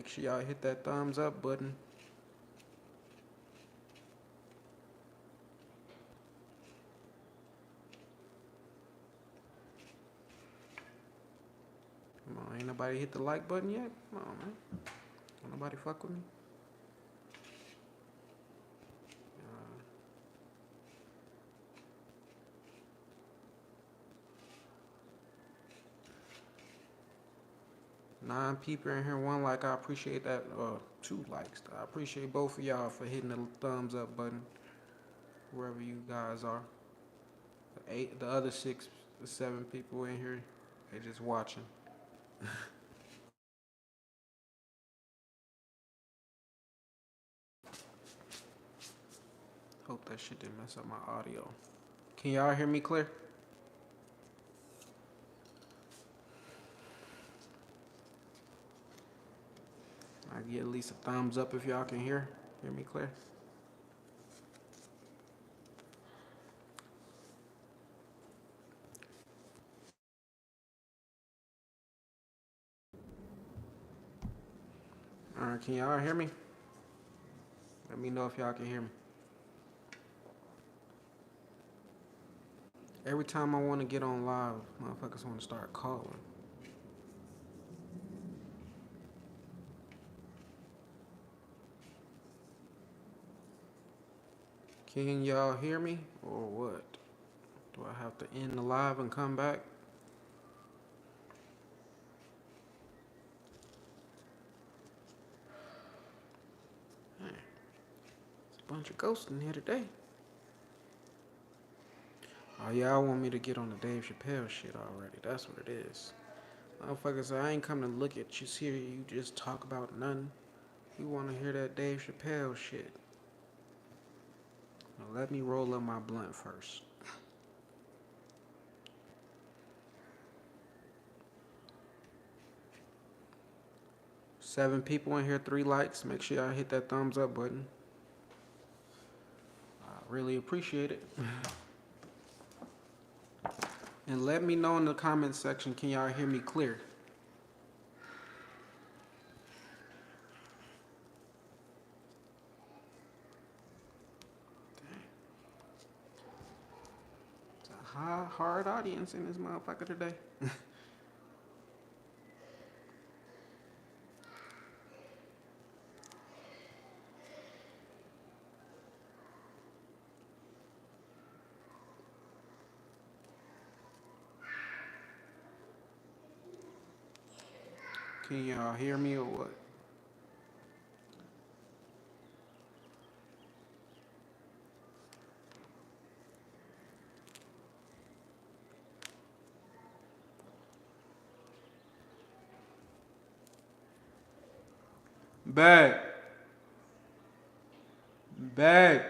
Make sure y'all hit that thumbs up button. Come on, ain't nobody hit the like button yet? Come on, man. Don't nobody fuck with me? 9 people in here, 1 like. I appreciate that. 2 likes. I appreciate both of y'all for hitting the thumbs up button, wherever you guys are. The other 6, 7 people in here, they just watching. Hope that shit didn't mess up my audio. Can y'all hear me clear? I get at least a thumbs up if y'all can hear me clear. Alright, can y'all hear me? Let me know if y'all can hear me. Every time I want to get on live, motherfuckers want to start calling. Can y'all hear me or what? Do I have to end the live and come back? Man, there's a bunch of ghosts in here today. Oh, y'all want me to get on the Dave Chappelle shit already. That's what it is. Motherfuckers, I ain't come to look at you, see you just talk about nothing. You want to hear that Dave Chappelle shit. Now let me roll up my blunt first. Seven people in here, 3 likes. Make sure y'all hit that thumbs up button. I really appreciate it. And let me know in the comment section, can y'all hear me clear? It's a hard audience in this motherfucker today. Can y'all hear me or what? Bag. Bag.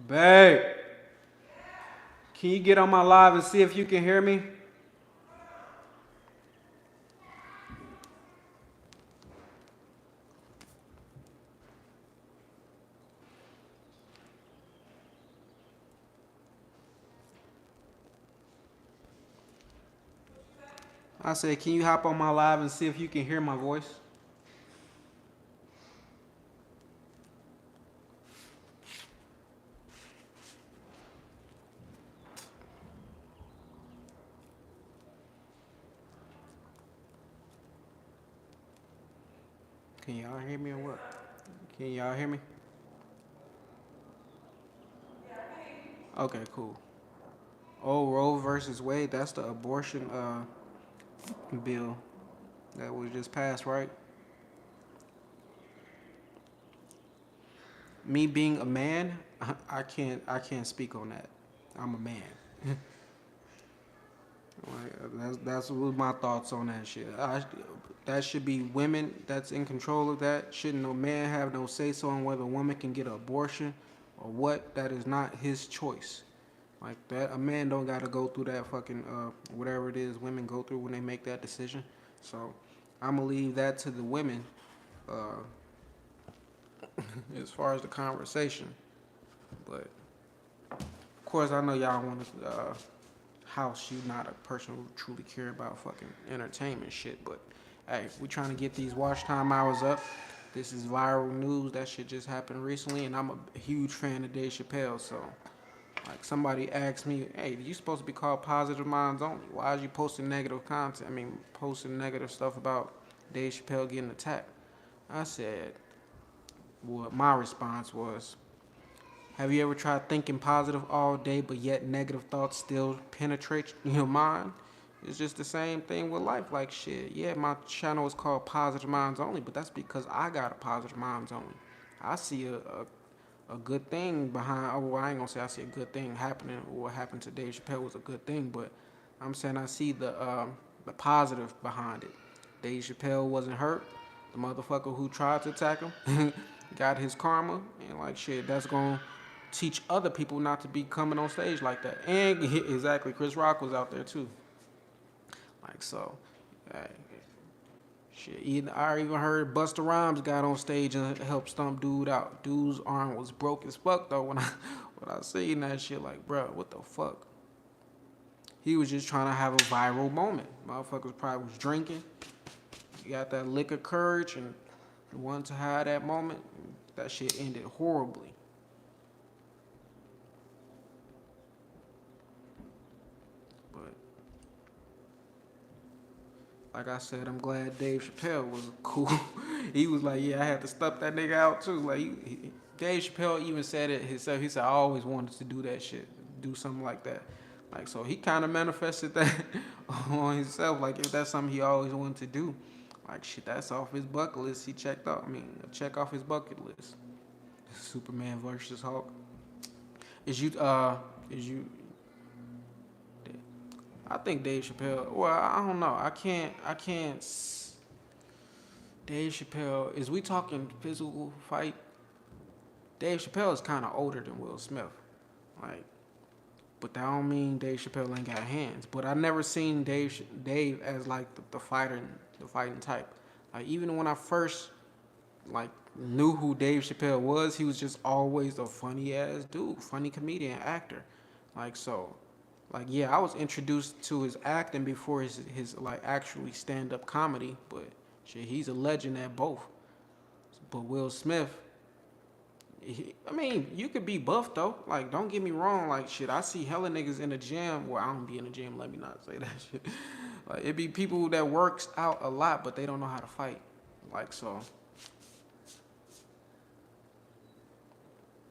Bag. Can you get on my live and see if you can hear me? I said, can you hop on my live and see if you can hear my voice? Can y'all hear me or what? Can y'all hear me? Okay, cool. Oh, Roe versus Wade, that's the abortion bill that was just passed, right? Me being a man, I can't speak on that. I'm a man. That's what my thoughts on that shit. That should be women that's in control of that. Shouldn't no man have no say so on whether a woman can get an abortion or what? That is not his choice. Like that, a man don't gotta go through that fucking whatever it is women go through when they make that decision. So I'm gonna leave that to the women as far as the conversation. But of course, I know y'all want to house you, not a person who truly care about fucking entertainment shit. But hey, we trying to get these watch time hours up. This is viral news. That shit just happened recently, and I'm a huge fan of Dave Chappelle. So, like, somebody asked me, "Hey, you supposed to be called Positive Minds Only? Why is you posting negative content? I mean, posting negative stuff about Dave Chappelle getting attacked?" I said, "Well, my response was, have you ever tried thinking positive all day, but yet negative thoughts still penetrate your mind? It's just the same thing with life. Like, shit, yeah, my channel is called Positive Minds Only, but that's because I got a Positive Minds Only. I see a good thing behind, oh, well, I ain't gonna say I see a good thing happening, or what happened to Dave Chappelle was a good thing, but I'm saying I see the positive behind it. Dave Chappelle wasn't hurt. The motherfucker who tried to attack him got his karma, and like shit, that's gonna teach other people not to be coming on stage like that. And exactly, Chris Rock was out there too. Like so, uh, shit. I even heard Busta Rhymes got on stage and helped stomp dude out. Dude's arm was broke as fuck though when I seen that shit. Like, bro, what the fuck? He was just trying to have a viral moment. Motherfuckers probably was drinking. He got that liquor courage and wanted to have that moment. That shit ended horribly. But like I said, I'm glad Dave Chappelle was cool. He was like, yeah, I had to stuff that nigga out too. Like, Dave Chappelle even said it himself. He said, I always wanted to do that shit, do something like that. Like, so he kind of manifested that on himself. Like, if that's something he always wanted to do, like, shit, that's off his bucket list. He checked off. I mean, check off his bucket list. Superman versus Hulk. Is you is you I think Dave Chappelle. Well, I don't know. I can't. Dave Chappelle. Is we talking physical fight? Dave Chappelle is kind of older than Will Smith. Like, but that don't mean Dave Chappelle ain't got hands. But I never seen Dave as like the fighter, the fighting type. Like even when I first like knew who Dave Chappelle was, he was just always a funny ass dude, funny comedian, actor. Like so, like yeah, I was introduced to his acting before his like actually stand up comedy, but shit, he's a legend at both. But Will Smith, I mean, you could be buff though. Like, don't get me wrong. Like, shit, I see hella niggas in the gym. Well, I don't be in the gym. Let me not say that shit. Like, it be people that works out a lot, but they don't know how to fight. Like, so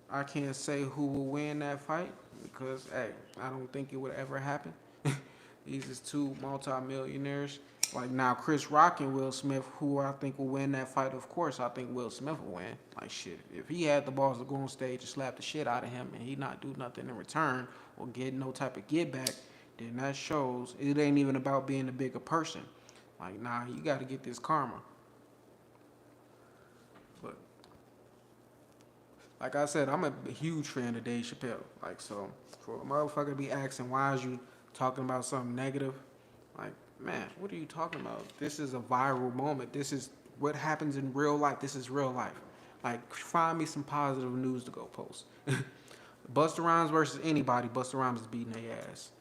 I can't say who will win that fight because, hey, I don't think it would ever happen. These is two multi-millionaires. Like now, Chris Rock and Will Smith, who I think will win that fight. Of course, I think Will Smith will win. Like shit, if he had the balls to go on stage and slap the shit out of him, and he not do nothing in return or get no type of get back, then that shows it ain't even about being a bigger person. Like nah, you got to get this karma. But like I said, I'm a huge fan of Dave Chappelle. Like so, for a motherfucker to be asking why is you talking about something negative, like man, what are you talking about? This is a viral moment. This is what happens in real life. This is real life. Like find me some positive news to go post. Busta Rhymes versus anybody, Busta Rhymes is beating their ass.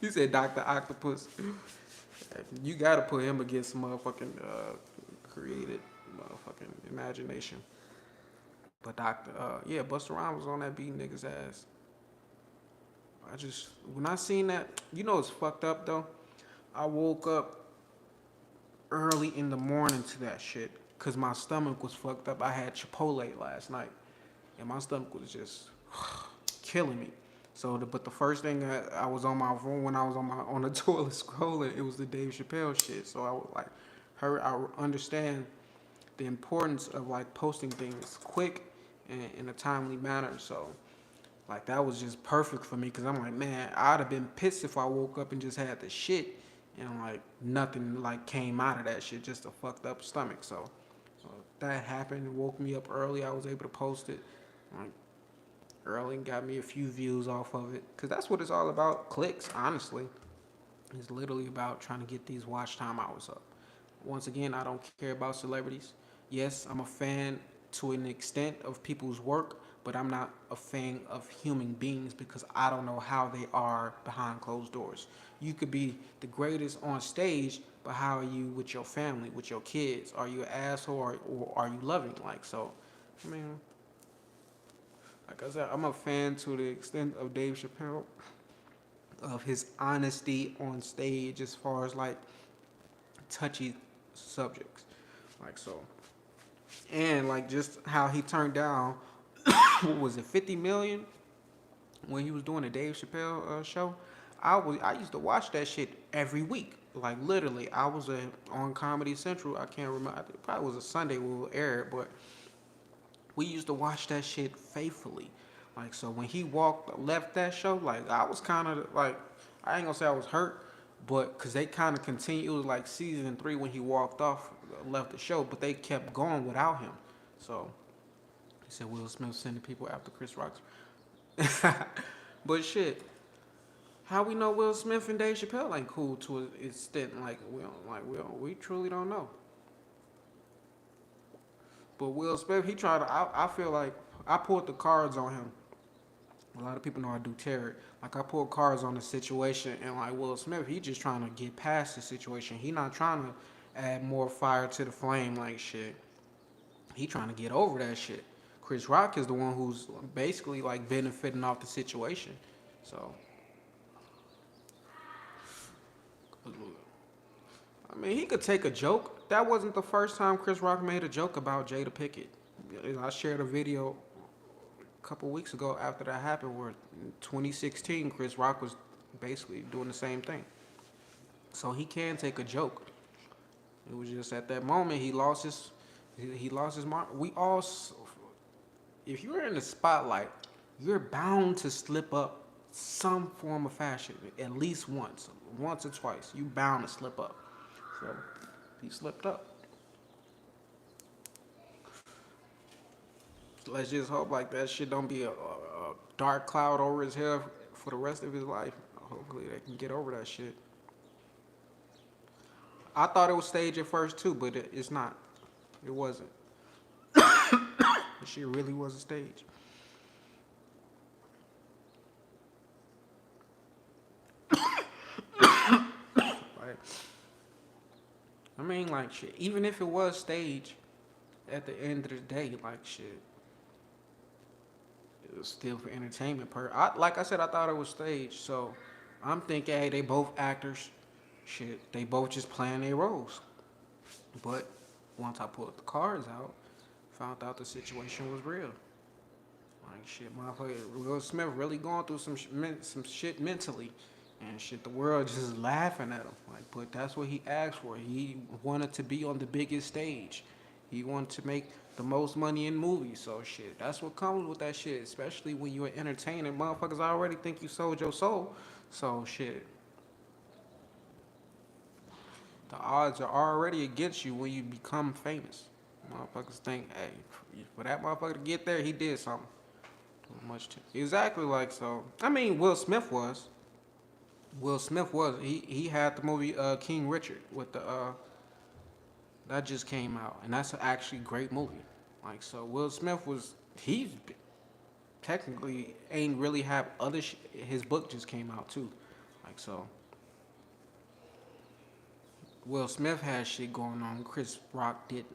He said Dr. Octopus. You gotta put him against some motherfucking created motherfucking imagination. But yeah, Busta Rhymes was on that beating niggas ass. I just when I seen that, you know, it's fucked up though. I woke up early in the morning to that shit because my stomach was fucked up. I had Chipotle last night, and my stomach was just killing me. So, but the first thing I was on my phone when I was on the toilet scrolling, it was the Dave Chappelle shit. So I was like, I understand the importance of like posting things quick and in a timely manner. So like that was just perfect for me because I'm like, man, I'd have been pissed if I woke up and just had the shit and like nothing like came out of that shit, just a fucked up stomach. So that happened, woke me up early. I was able to post it like early and got me a few views off of it because that's what it's all about. Clicks, honestly, it's literally about trying to get these watch time hours up. Once again, I don't care about celebrities. Yes, I'm a fan to an extent of people's work, but I'm not a fan of human beings because I don't know how they are behind closed doors. You could be the greatest on stage, but how are you with your family, with your kids? Are you an asshole or are you loving? Like, so, I mean, like I said, I'm a fan to the extent of Dave Chappelle, of his honesty on stage as far as like touchy subjects. Like, so, and like just how he turned down, what was it, 50 million when he was doing the Dave Chappelle show. I used to watch that shit every week. Like literally, I was on Comedy Central. I can't remember. It probably was a Sunday we would air it, but we used to watch that shit faithfully. Like so, when he left that show, like I was kind of like, I ain't gonna say I was hurt, but because they kind of continued. It was like season 3 when he walked off, left the show, but they kept going without him. So he said Will Smith sending people after Chris Rock's. But shit, how we know Will Smith and Dave Chappelle ain't cool to an extent? Like we truly don't know. But Will Smith, he tried to. I feel like I pulled the cards on him. A lot of people know I do terror. Like I pulled cards on the situation, and like Will Smith, he just trying to get past the situation. He not trying to add more fire to the flame like shit. He trying to get over that shit. Chris Rock is the one who's basically like benefiting off the situation. So I mean, he could take a joke. That wasn't the first time Chris Rock made a joke about Jada Pickett. I shared a video a couple weeks ago after that happened where in 2016 Chris Rock was basically doing the same thing. So he can take a joke. It was just at that moment he lost his mark. We all, if you're in the spotlight, you're bound to slip up some form of fashion at least once or twice. You bound to slip up. So he slipped up. Let's just hope like that shit don't be a dark cloud over his head for the rest of his life. Hopefully they can get over that shit. I thought it was staged at first too, but it's not. It wasn't. The shit really was a stage. Like, I mean, like shit. Even if it was staged, at the end of the day, like shit, it was still for entertainment. Like I said, I thought it was staged. So I'm thinking, hey, they both actors. Shit, they both just playing their roles. But once I pulled the cards out, found out the situation was real. Like shit, motherfucker, Will Smith really going through some shit mentally, and shit, the world just laughing at him. Like, but that's what he asked for. He wanted to be on the biggest stage. He wanted to make the most money in movies. So shit, that's what comes with that shit. Especially when you're entertaining, motherfuckers already think you sold your soul. So shit, the odds are already against you when you become famous. Motherfuckers think, hey, for that motherfucker to get there, he did something. Too much. Exactly like so. I mean, Will Smith was. Will Smith was. He had the movie King Richard with the that just came out, and that's actually a great movie. Like so, Will Smith was he technically ain't really have other. His book just came out too. Like so, Will Smith had shit going on. Chris Rock didn't.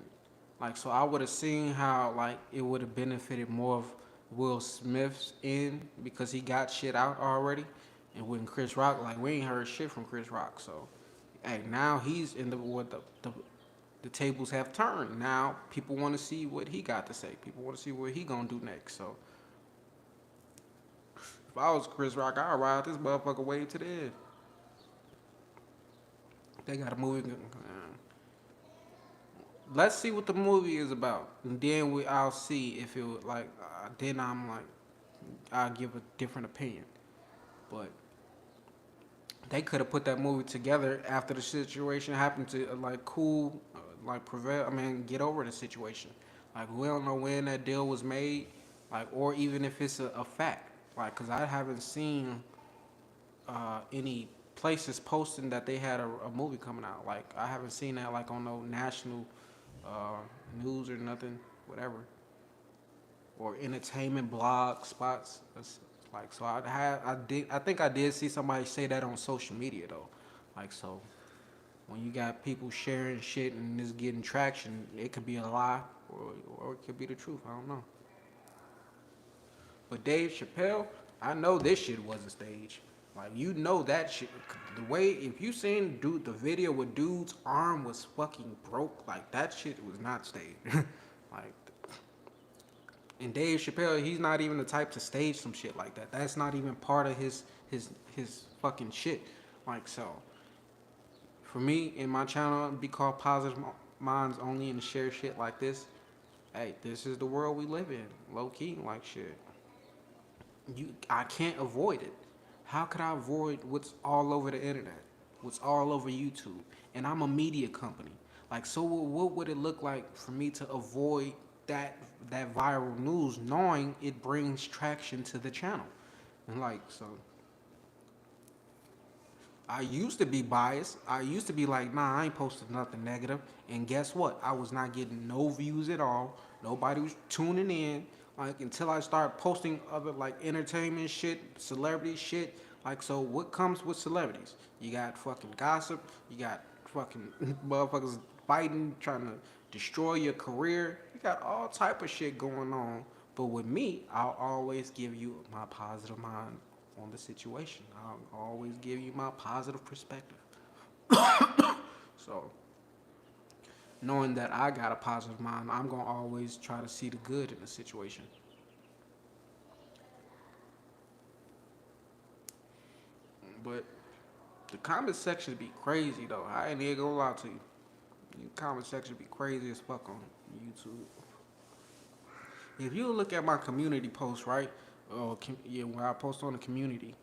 Like so, I would have seen how like it would have benefited more of Will Smith's end because he got shit out already, and when Chris Rock like we ain't heard shit from Chris Rock. So, hey, now he's in the what the tables have turned. Now people want to see what he got to say. People want to see what he gonna do next. So, if I was Chris Rock, I'd ride this motherfucker way to the end. They got a movie. Let's see what the movie is about, and then I'll see if it would like. Then I'm like, I'll give a different opinion. But they could have put that movie together after the situation happened to like cool, like prevail. I mean, get over the situation. Like we don't know when that deal was made, like or even if it's a fact. Like, cause I haven't seen any places posting that they had a movie coming out. Like I haven't seen that like on no national uh, news or nothing, whatever. or entertainment blog spots. Like so, I think I did see somebody say that on social media though. Like so, when you got people sharing shit and it's getting traction, it could be a lie or it could be the truth. I don't know. But Dave Chappelle, I know this shit wasn't staged. Like you know that shit. The way if you seen dude the video with dude's arm was fucking broke, like that shit was not staged. Like and Dave Chappelle, he's not even the type to stage some shit like that. That's not even part of his fucking shit. Like so, for me in my channel, be called Positive Minds Only and share shit like this. Hey, this is the world we live in. Low key, like shit. I can't avoid it. How could I avoid what's all over the internet? What's all over YouTube? And I'm a media company. Like, so what would it look like for me to avoid that viral news, knowing it brings traction to the channel? And like, so I used to be biased. I used to be like, nah, I ain't posting nothing negative. And guess what? I was not getting no views at all. Nobody was tuning in. Like until I started posting other like entertainment shit, celebrity shit. Like so, what comes with celebrities? You got fucking gossip. You got fucking motherfuckers fighting, trying to destroy your career. You got all type of shit going on. But with me, I'll always give you my positive mind on the situation. I'll always give you my positive perspective. So, knowing that I got a positive mind, I'm gonna always try to see the good in the situation. But the comment section be crazy though. I ain't even gonna lie to you. The comment section be crazy as fuck on YouTube. If you look at my community posts, right? Yeah, where I post on the community,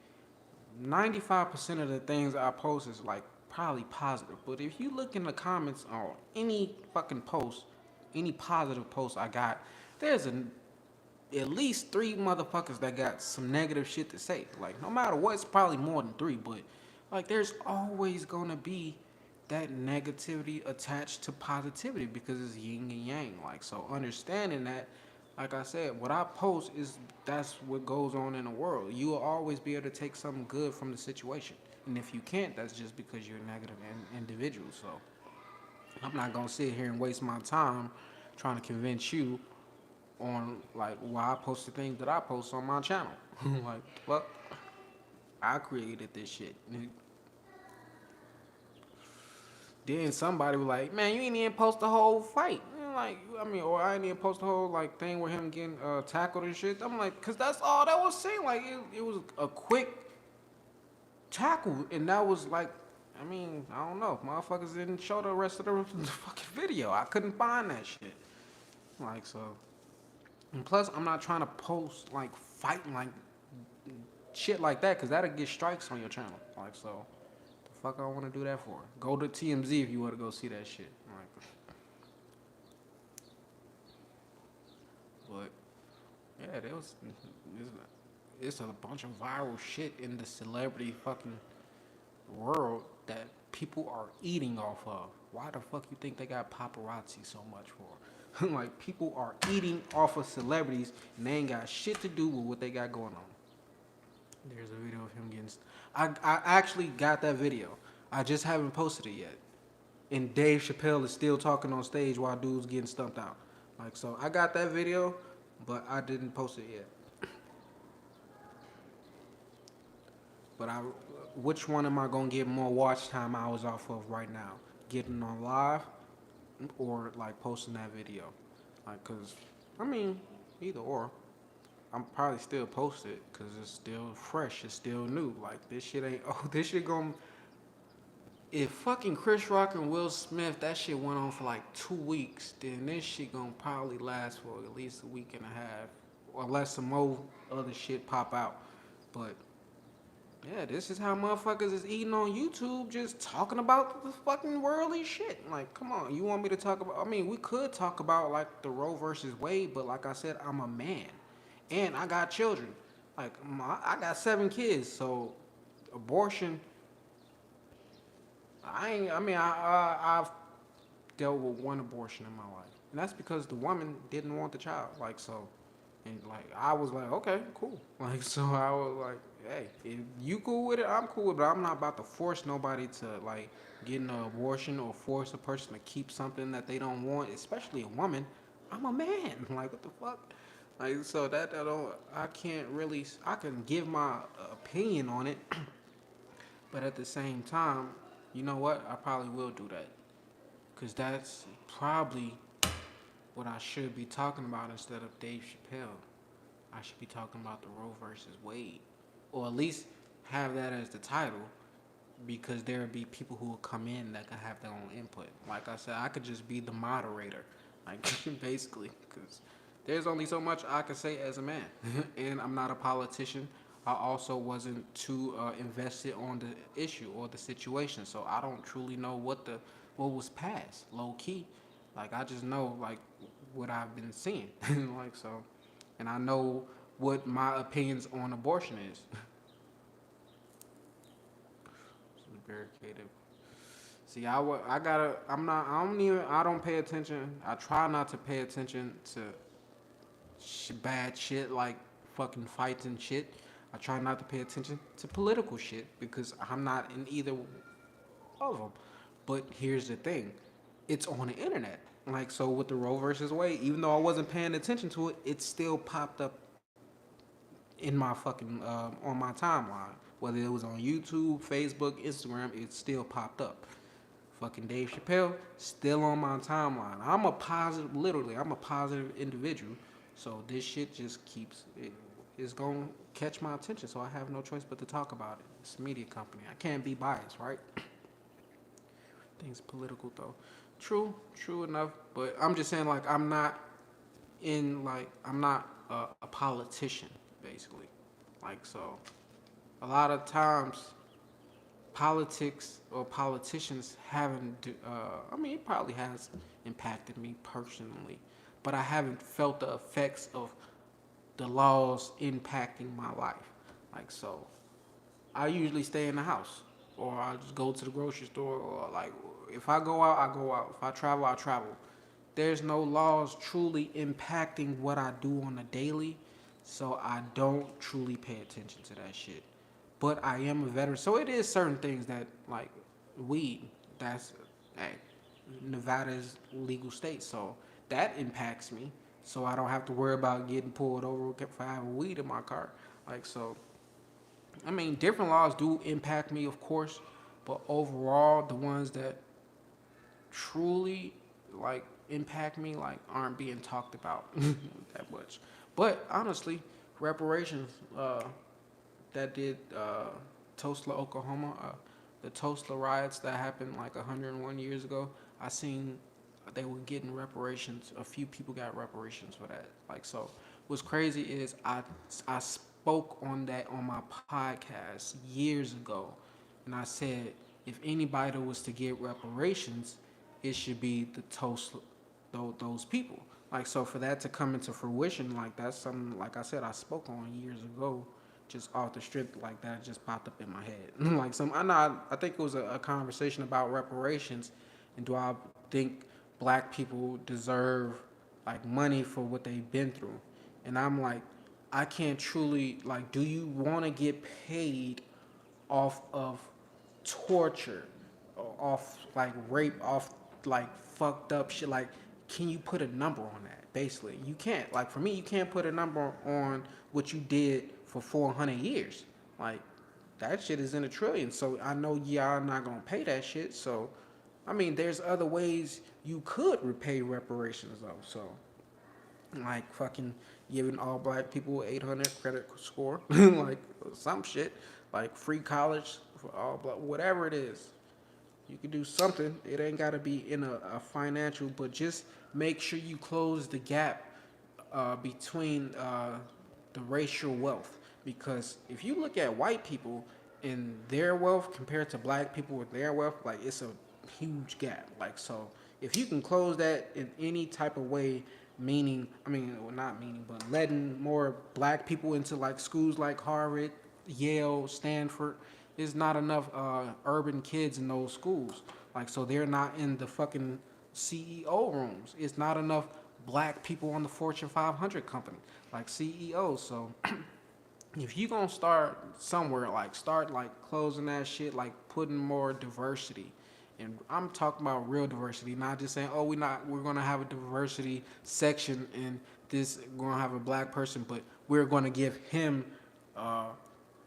95% of the things I post is like probably positive. But if you look in the comments on any fucking post, any positive post I got, there's at least three motherfuckers that got some negative shit to say. Like no matter what, it's probably more than three, but like there's always gonna be that negativity attached to positivity because it's yin and yang. Like so understanding that, like I said, what I post is that's what goes on in the world. You will always be able to take something good from the situation. And if you can't, that's just because you're a negative individual. So I'm not gonna sit here and waste my time trying to convince you on like why I post the things that I post on my channel. Like, fuck, I created this shit. Then somebody was like, "Man, you ain't even post the whole fight." And like, I mean, or I ain't even post the whole like thing with him getting tackled and shit. I'm like, cause that's all that was saying. Like, it was a quick tackle, and that was like, I mean, I don't know, motherfuckers didn't show the rest of the fucking video. I couldn't find that shit. Like so. And plus, I'm not trying to post like fighting like shit like that, cause that'll get strikes on your channel. Like so, the fuck I want to do that for? Go to TMZ if you want to go see that shit. Like, but yeah, there was it's a bunch of viral shit in the celebrity fucking world that people are eating off of. Why the fuck you think they got paparazzi so much for? Like people are eating off of celebrities and they ain't got shit to do with what they got going on. There's a video of him getting. I actually got that video. I just haven't posted it yet. And Dave Chappelle is still talking on stage while dude's getting stumped out. Like so, I got that video, but I didn't post it yet. But which one am I gonna get more watch time hours off of right now? Getting on live or like posting that video? Like, cause I mean, either or. I'm probably still post it because it's still fresh, it's still new. Like this shit ain't. Oh, this shit gonna. If fucking Chris Rock and Will Smith, that shit went on for like 2 weeks, then this shit gonna probably last for at least a week and a half, unless some more other shit pop out. But yeah, this is how motherfuckers is eating on YouTube, just talking about the fucking worldly shit. Like, come on, you want me to talk about? I mean, we could talk about like the Roe versus Wade, but like I said, I'm a man, and I got children. Like, I got 7 kids, so abortion. I ain't. I mean, I've dealt with one abortion in my life, and that's because the woman didn't want the child. Like, so And like I was like, okay, cool. Like so I was like, hey, if you cool with it, I'm cool with it. But I'm not about to force nobody to like get an abortion or force a person to keep something that they don't want, especially a woman. I'm a man. Like what the fuck? Like so that don't I can't really I can give my opinion on it, but at the same time, you know what? I probably will do that because that's probably what I should be talking about instead of Dave Chappelle. I should be talking about the Roe versus Wade, or at least have that as the title, because there would be people who will come in that can have their own input. Like I said, I could just be the moderator, like basically, because there's only so much I can say as a man, and I'm not a politician. I also wasn't too invested on the issue or the situation, so I don't truly know what was passed. Low key, like I just know like what I've been seeing, like so, and I know what my opinions on abortion is. Barricaded. See, I gotta, I'm not, I don't even, I don't pay attention. I try not to pay attention to bad shit like fucking fights and shit. I try not to pay attention to political shit because I'm not in either of them. But here's the thing, it's on the internet. Like so with the Roe versus Wade, even though I wasn't paying attention to it, it still popped up in my fucking on my timeline. Whether it was on YouTube, Facebook, Instagram, it still popped up. Fucking Dave Chappelle still on my timeline. I'm a positive, literally, I'm a positive individual. So this shit just keeps it is gonna catch my attention. So I have no choice but to talk about it. It's a media company. I can't be biased, right? Things political though. True, true enough. But I'm just saying, like, I'm not a politician, basically. Like, so a lot of times politics or politicians haven't, I mean, it probably has impacted me personally, but I haven't felt the effects of the laws impacting my life. Like, so I usually stay in the house, or I just go to the grocery store, or like if I go out, I go out. If I travel, I travel. There's no laws truly impacting what I do on a daily, so I don't truly pay attention to that shit. But I am a veteran, so it is certain things that like weed. That's hey, Nevada's legal state, so that impacts me. So I don't have to worry about getting pulled over for having weed in my car. Like so, I mean, different laws do impact me, of course, but overall, the ones that truly like impact me like aren't being talked about that much. But honestly, reparations that did Tulsa, Oklahoma, the Tulsa riots that happened like 101 years ago. I seen they were getting reparations. A few people got reparations for that. Like so, what's crazy is I spoke on that on my podcast years ago, and I said if anybody was to get reparations, it should be the Tulsa those people. Like so, for that to come into fruition, like that's something like I said I spoke on years ago, just off the strip like that just popped up in my head. Like some I know I think it was a conversation about reparations, and do I think black people deserve like money for what they've been through, and I'm like I can't truly like do you want to get paid off of torture, off like rape, off like fucked up shit. Like, can you put a number on that? Basically, you can't. Like for me, you can't put a number on what you did for 400 years. Like that shit is in a trillion. So I know y'all not gonna pay that shit. So I mean, there's other ways you could repay reparations though. So like fucking giving all black people 800 credit score, like some shit, like free college for all black, whatever it is. You can do something. It ain't got to be in a financial, but just make sure you close the gap between the racial wealth. Because if you look at white people and their wealth compared to black people with their wealth, like it's a huge gap. Like so, if you can close that in any type of way, meaning I mean, well, not meaning, but letting more black people into like schools like Harvard, Yale, Stanford, there's not enough urban kids in those schools. Like so, they're not in the fucking CEO rooms. It's not enough black people on the Fortune 500 company, like CEOs. So if you gonna start somewhere, like start like closing that shit, like putting more diversity. And I'm talking about real diversity, not just saying, oh, we're gonna have a diversity section and this we're gonna have a black person, but we're gonna give him uh,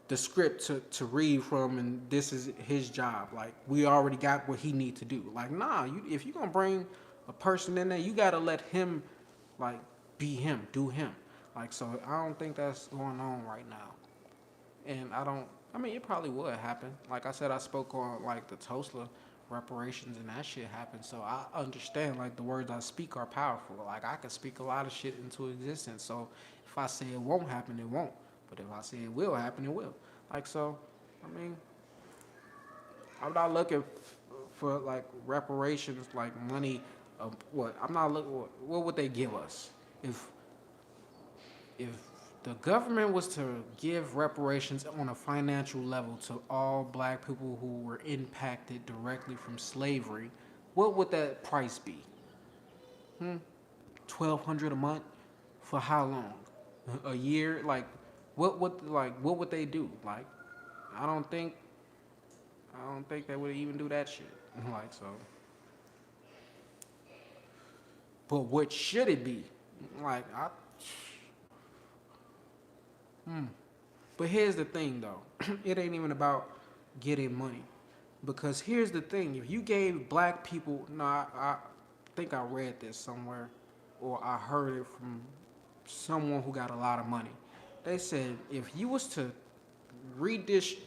the script to read from, and this is his job. Like we already got what he need to do. Like nah, if you gonna bring a person in there, you gotta let him like be him, do him. Like so, I don't think that's going on right now, and I don't. I mean, it probably would happen. Like I said, I spoke on like the Tulsa reparations and that shit happened. So I understand like the words I speak are powerful. Like I can speak a lot of shit into existence. So if I say it won't happen, it won't. But if I say it will happen, it will. Like so, I mean, I'm not looking for like reparations, like money. Of what I'm not looking. What would they give us if if the government was to give reparations on a financial level to all black people who were impacted directly from slavery, what would that price be? 1,200 a month for how long? A year? What would they do? Like I don't think I don't think they would even do that shit. Like so. But what should it be? Like I But here's the thing, though. It ain't even about getting money. Because here's the thing. If you gave black people, no, I think I read this somewhere or I heard it from someone who got a lot of money. They said if you was to redistribute,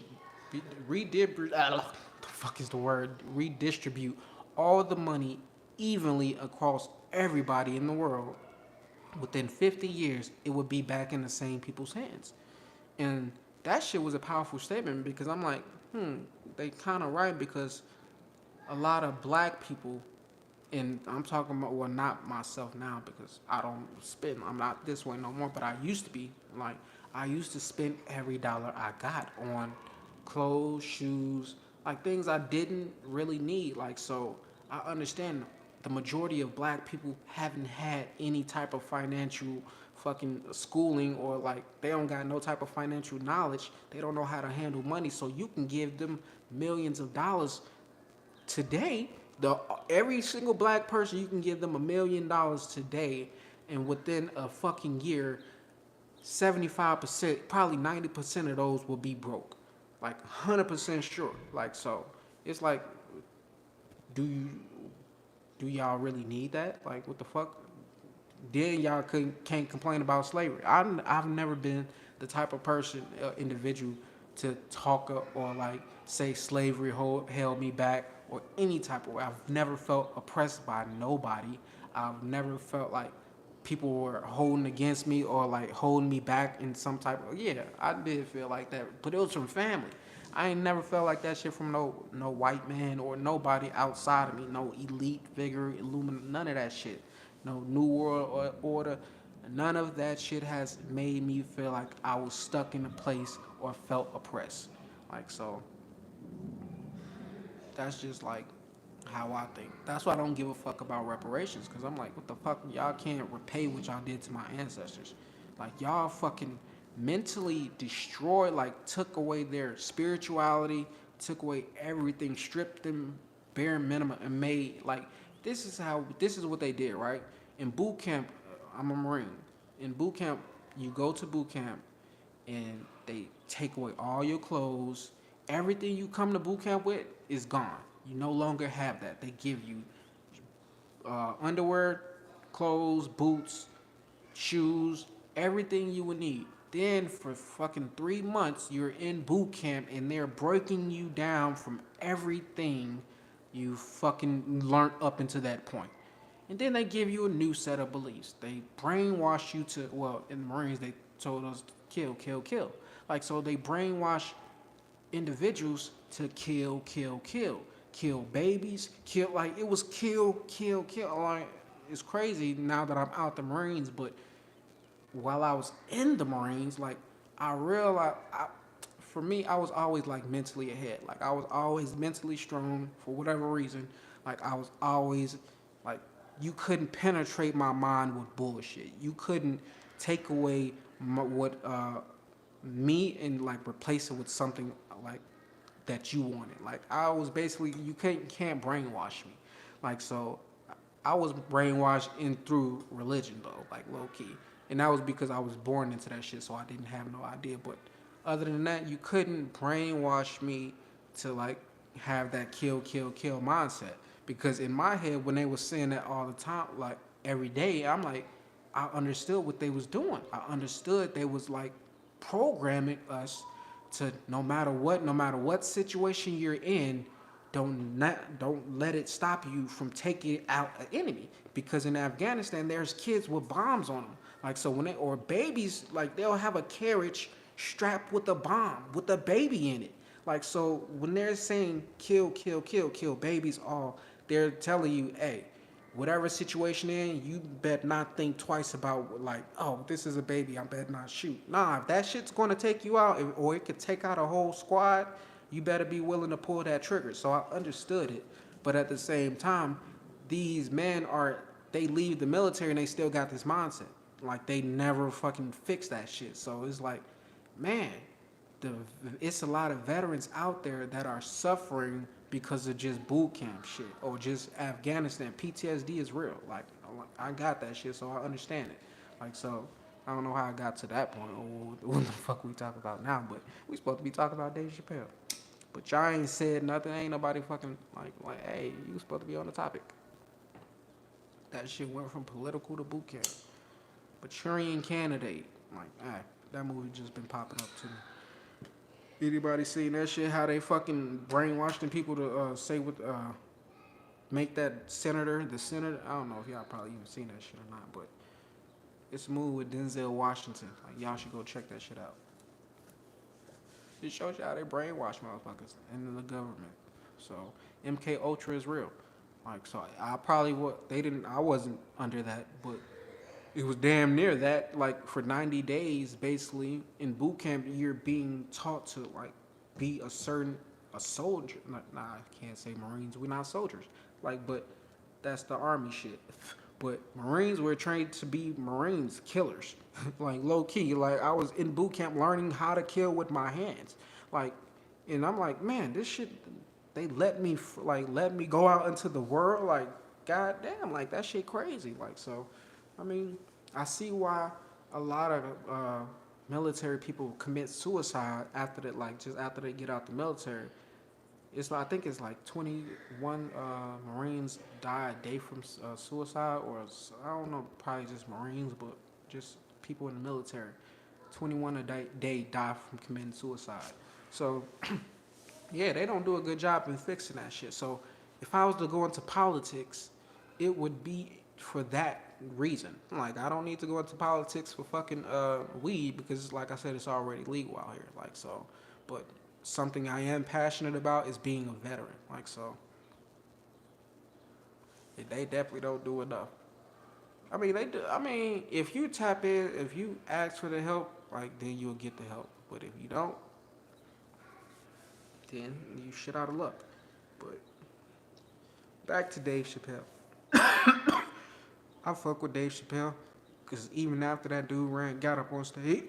the fuck is the word? Redistribute all the money evenly across everybody in the world, within 50 years, it would be back in the same people's hands. And that shit was a powerful statement because I'm like, they kind of right because a lot of black people, and I'm talking about, well, not myself now because I don't spend, I'm not this way no more, but I used to be. Like, I used to spend every dollar I got on clothes, shoes, like things I didn't really need. Like, so I understand the majority of black people haven't had any type of financial fucking schooling or like they don't got no type of financial knowledge. They don't know how to handle money. So you can give them millions of dollars today. Every single black person, you can give them $1 million today, and within a fucking year, 75%, probably 90% of those will be broke. Like 100% sure. Like so, it's like, do you do y'all really need that? Like what the fuck? Then y'all can't complain about slavery. I've never been the type of person, individual, to talk or like say slavery held me back or any type of way. I've never felt oppressed by nobody. I've never felt like people were holding against me or like holding me back in some type of, yeah, I did feel like that, but it was from family. I ain't never felt like that shit from no white man or nobody outside of me, no elite figure, illuminati, none of that shit. No New World Order. None of that shit has made me feel like I was stuck in a place or felt oppressed. Like so, that's just like how I think. That's why I don't give a fuck about reparations, because I'm like, what the fuck? Y'all can't repay what y'all did to my ancestors. Like, y'all fucking mentally destroyed, like, took away their spirituality, took away everything, stripped them bare minimum, and made, like, this is what they did, right? In boot camp, I'm a Marine. In boot camp, you go to boot camp, and they take away all your clothes. Everything you come to boot camp with is gone. You no longer have that. They give you underwear, clothes, boots, shoes, everything you would need. Then for fucking 3 months, you're in boot camp and they're breaking you down from everything you fucking learned up until that point. And then they give you a new set of beliefs. They brainwash you to, well, in the Marines, they told us to kill, kill, kill. Like, so they brainwash individuals to kill, kill, kill. Kill babies, kill, like, it was kill, kill, kill. Like, it's crazy now that I'm out the Marines, but while I was in the Marines, like, I realized, for me, I was always, like, mentally ahead. Like, I was always mentally strong for whatever reason. Like, I was always, like, you couldn't penetrate my mind with bullshit. You couldn't take away what me and like replace it with something like that you wanted. Like I was basically you can't brainwash me. Like so I was brainwashed in through religion though, like low key. And that was because I was born into that shit, so I didn't have no idea. But other than that, you couldn't brainwash me to like have that kill, kill, kill mindset. Because in my head, when they were saying that all the time, like every day, I'm like, I understood what they was doing. I understood they was like programming us to no matter what situation you're in, don't let it stop you from taking out an enemy. Because in Afghanistan, there's kids with bombs on them. Like so when they or babies, like they'll have a carriage strapped with a bomb with a baby in it. Like so when they're saying kill, kill, kill, kill babies, all they're telling you, hey, whatever situation in, you bet not think twice about like, oh, this is a baby, I bet not shoot. Nah, if that shit's gonna take you out, or it could take out a whole squad, you better be willing to pull that trigger. So I understood it, but at the same time, these men are they leave the military and they still got this mindset, like they never fucking fix that shit. So it's like, man, the it's a lot of veterans out there that are suffering because of just boot camp shit or just Afghanistan. PTSD is real. Like I got that shit, so I understand it. Like so, I don't know how I got to that point or what the fuck we talk about now, but we supposed to be talking about Dave Chappelle. But y'all ain't said nothing. Ain't nobody fucking like hey, you supposed to be on the topic. That shit went from political to boot camp. Manchurian Candidate. Like, that movie just been popping up to me. Anybody seen that shit? How they fucking brainwashing people to say what make that senator the senator. I don't know if y'all probably even seen that shit or not, but it's a movie with Denzel Washington. Like y'all should go check that shit out. It shows you how they brainwash motherfuckers and the government. So MK Ultra is real. Like so, I probably they didn't. I wasn't under that, but it was damn near that. Like for 90 days, basically in boot camp, you're being taught to like be a soldier. Nah, I can't say Marines. We're not soldiers. Like, but that's the army shit. But Marines were trained to be Marines, killers. Like low key. Like I was in boot camp learning how to kill with my hands. Like, and I'm like, man, this shit. They let me go out into the world. Like, goddamn, like that shit crazy. Like so. I mean, I see why a lot of military people commit suicide after that, like just after they get out the military. It's I think it's like 21 Marines die a day from suicide, or I don't know, probably just Marines, but just people in the military. 21 a day die from committing suicide. So yeah, they don't do a good job in fixing that shit. So if I was to go into politics, it would be for that reason. Like I don't need to go into politics for fucking weed because like I said, it's already legal out here. Like so, but something I am passionate about is being a veteran. Like so, they definitely don't do enough. I mean, they do. I mean, if you tap in, if you ask for the help, like then you'll get the help. But if you don't, then you shit out of luck. But back to Dave Chappelle. I fuck with Dave Chappelle because even after that dude got up on stage,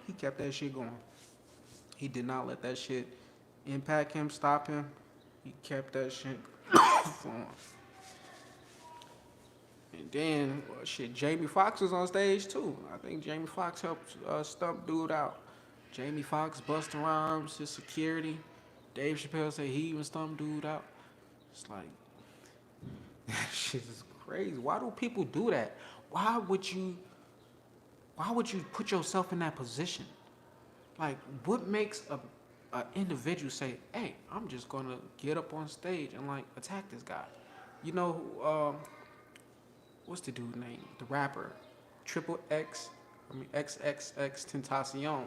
he kept that shit going. He did not let that shit impact him, stop him. He kept that shit going. And then, well, shit, Jamie Foxx was on stage too. I think Jamie Foxx helped stump dude out. Jamie Foxx, Busta Rhymes, his security. Dave Chappelle said he even stumped dude out. It's like, that shit is crazy. Why do people do that? Why would you put yourself in that position? Like, what makes a individual say, "Hey, I'm just gonna get up on stage and like attack this guy"? You know, what's the dude's name? The rapper, XXX Tentacion.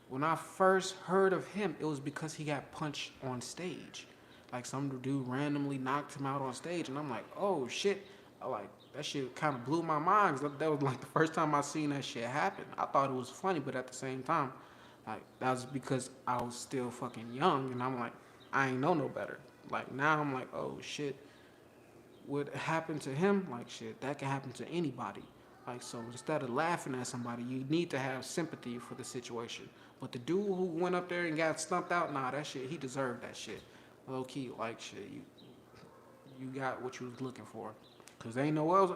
When I first heard of him, it was because he got punched on stage. Like some dude randomly knocked him out on stage, and I'm like, oh shit! Like that shit kind of blew my mind. That was like the first time I seen that shit happen. I thought it was funny, but at the same time, like that was because I was still fucking young, and I'm like, I ain't know no better. Like now I'm like, oh shit, what happened to him, like shit, that can happen to anybody. Like so, instead of laughing at somebody, you need to have sympathy for the situation. But the dude who went up there and got stumped out, nah, that shit, he deserved that shit. Low key, like shit, you got what you was looking for. Cause there ain't no else.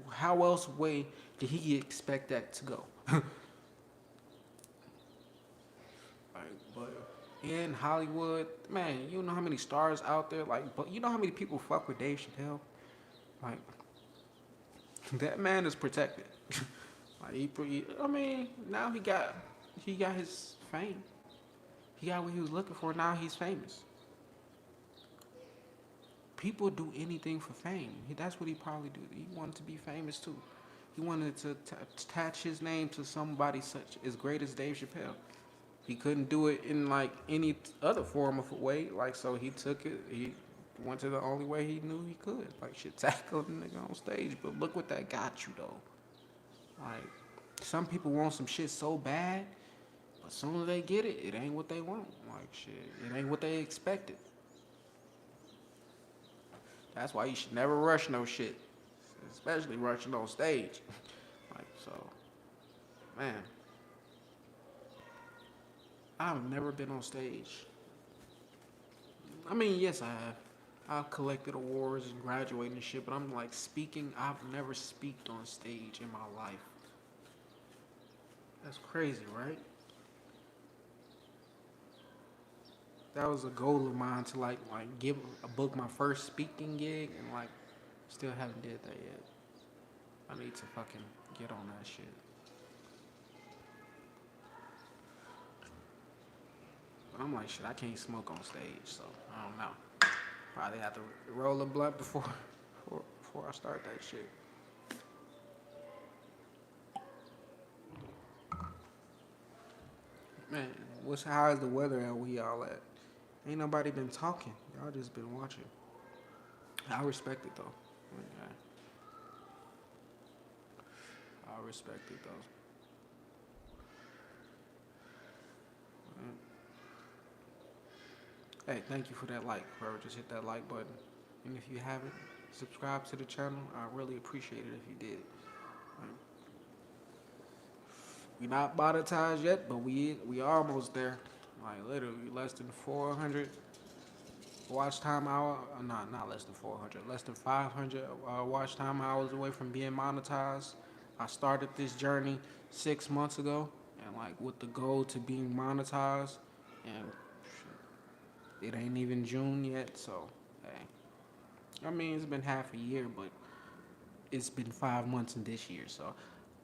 How else way did he expect that to go? Like, but in Hollywood, man, you know how many stars out there. Like, but you know how many people fuck with Dave Chappelle. Like, that man is protected. Like, I mean, now he got his fame. He got what he was looking for. Now he's famous. People do anything for fame. That's what he probably do. He wanted to be famous too. He wanted to attach his name to somebody such as great as Dave Chappelle. He couldn't do it in like any other form of a way. Like so, he took it. He went to the only way he knew he could. Like shit, tackle the nigga on stage. But look what that got you though. Like some people want some shit so bad, but as soon as they get it, it ain't what they want. Like shit, it ain't what they expected. That's why you should never rush no shit, especially rushing on stage. Like so, man, I've never been on stage. I mean, yes, I have. I've collected awards and graduated and shit, but I'm like speaking. I've never speaked on stage in my life. That's crazy, right? That was a goal of mine to like give a book my first speaking gig, and like still haven't did that yet. I need to fucking get on that shit. But I'm like, shit, I can't smoke on stage, so I don't know. Probably have to roll a blunt before I start that shit. Man, how is the weather at where y'all at? Ain't nobody been talking. Y'all just been watching. I respect it though. Okay. I respect it though. Hey, thank you for that like, bro. Just hit that like button. And if you haven't, subscribe to the channel. I really appreciate it if you did. We not monetized yet, but we almost there. Like literally less than 400 watch time hour. Not less than 400. Less than 500 watch time hours away from being monetized. I started this journey 6 months ago, and like with the goal to being monetized, and it ain't even June yet. So, hey, I mean it's been half a year, but it's been 5 months in this year. So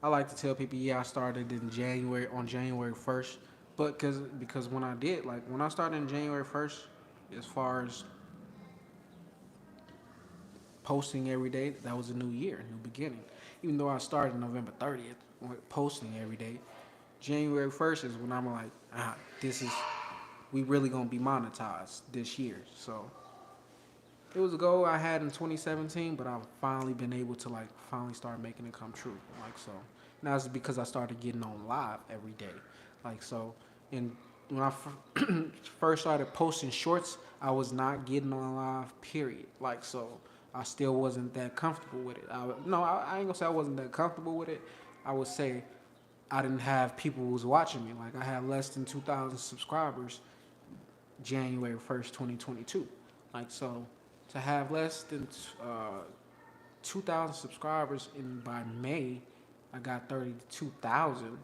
I like to tell people, yeah, I started in January on January 1st, but because when I did, like when I started in January 1st, as far as posting every day, that was a new year, new beginning. Even though I started November 30th, posting every day, January 1st is when I'm like, this is we really gonna be monetized this year. So it was a goal I had in 2017, but I've finally been able to like finally start making it come true. Like so, now it's because I started getting on live every day. Like so, and when I first started posting shorts, I was not getting on live. Period. Like so, I still wasn't that comfortable with it. I ain't gonna say I wasn't that comfortable with it. I would say I didn't have people who was watching me. Like I had less than 2,000 subscribers January 1st, 2022. Like so, to have less than 2,000 subscribers, and by May, I got 32,000.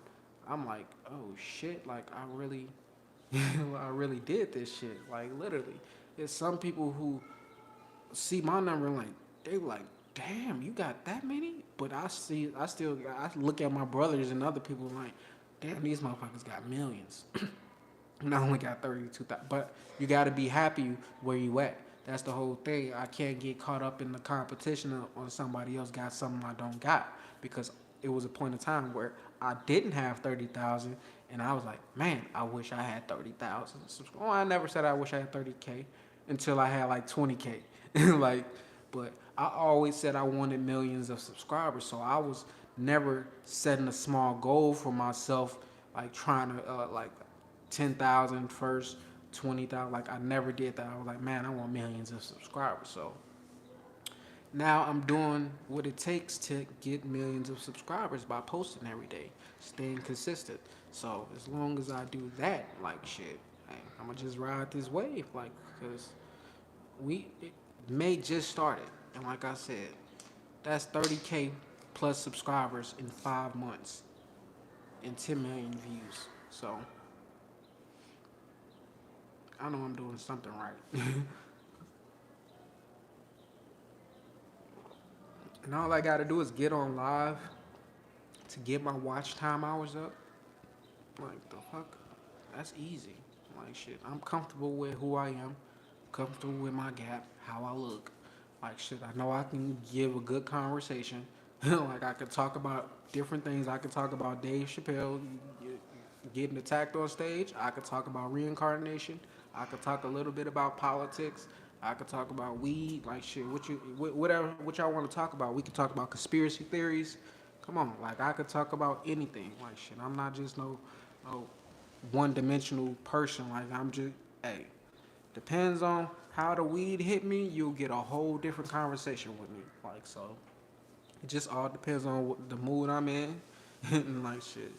I'm like, oh shit! Like I really, I really did this shit. Like literally, there's some people who see my number and like they like, damn, you got that many. But I look at my brothers and other people like, damn, these motherfuckers got millions. And I only got 32,000. But you got to be happy where you at. That's the whole thing. I can't get caught up in the competition on somebody else got something I don't got, because it was a point in time where I didn't have 30,000, and I was like, man, I wish I had 30,000. Oh, I never said I wish I had 30K until I had like 20K. Like, but I always said I wanted millions of subscribers, so I was never setting a small goal for myself, like trying to like 10,000 first, 20,000. Like I never did that. I was like, man, I want millions of subscribers. So Now I'm doing what it takes to get millions of subscribers by posting every day, staying consistent. So as long as I do that, like shit, hey, I'm gonna just ride this wave, like, cause May just started, and like I said, that's 30K plus subscribers in 5 months and 10 million views. So I know I'm doing something right. And all I gotta do is get on live to get my watch time hours up. Like the fuck? That's easy. Like shit. I'm comfortable with who I am, comfortable with my gap, how I look. Like shit, I know I can give a good conversation. Like I could talk about different things. I could talk about Dave Chappelle getting attacked on stage. I could talk about reincarnation. I could talk a little bit about politics. I could talk about weed, like shit. Whatever, what y'all want to talk about. We could talk about conspiracy theories. Come on, like I could talk about anything. Like shit, I'm not just no one-dimensional person. Like I'm just, hey, depends on how the weed hit me. You'll get a whole different conversation with me. Like so, it just all depends on what the mood I'm in, and like shit.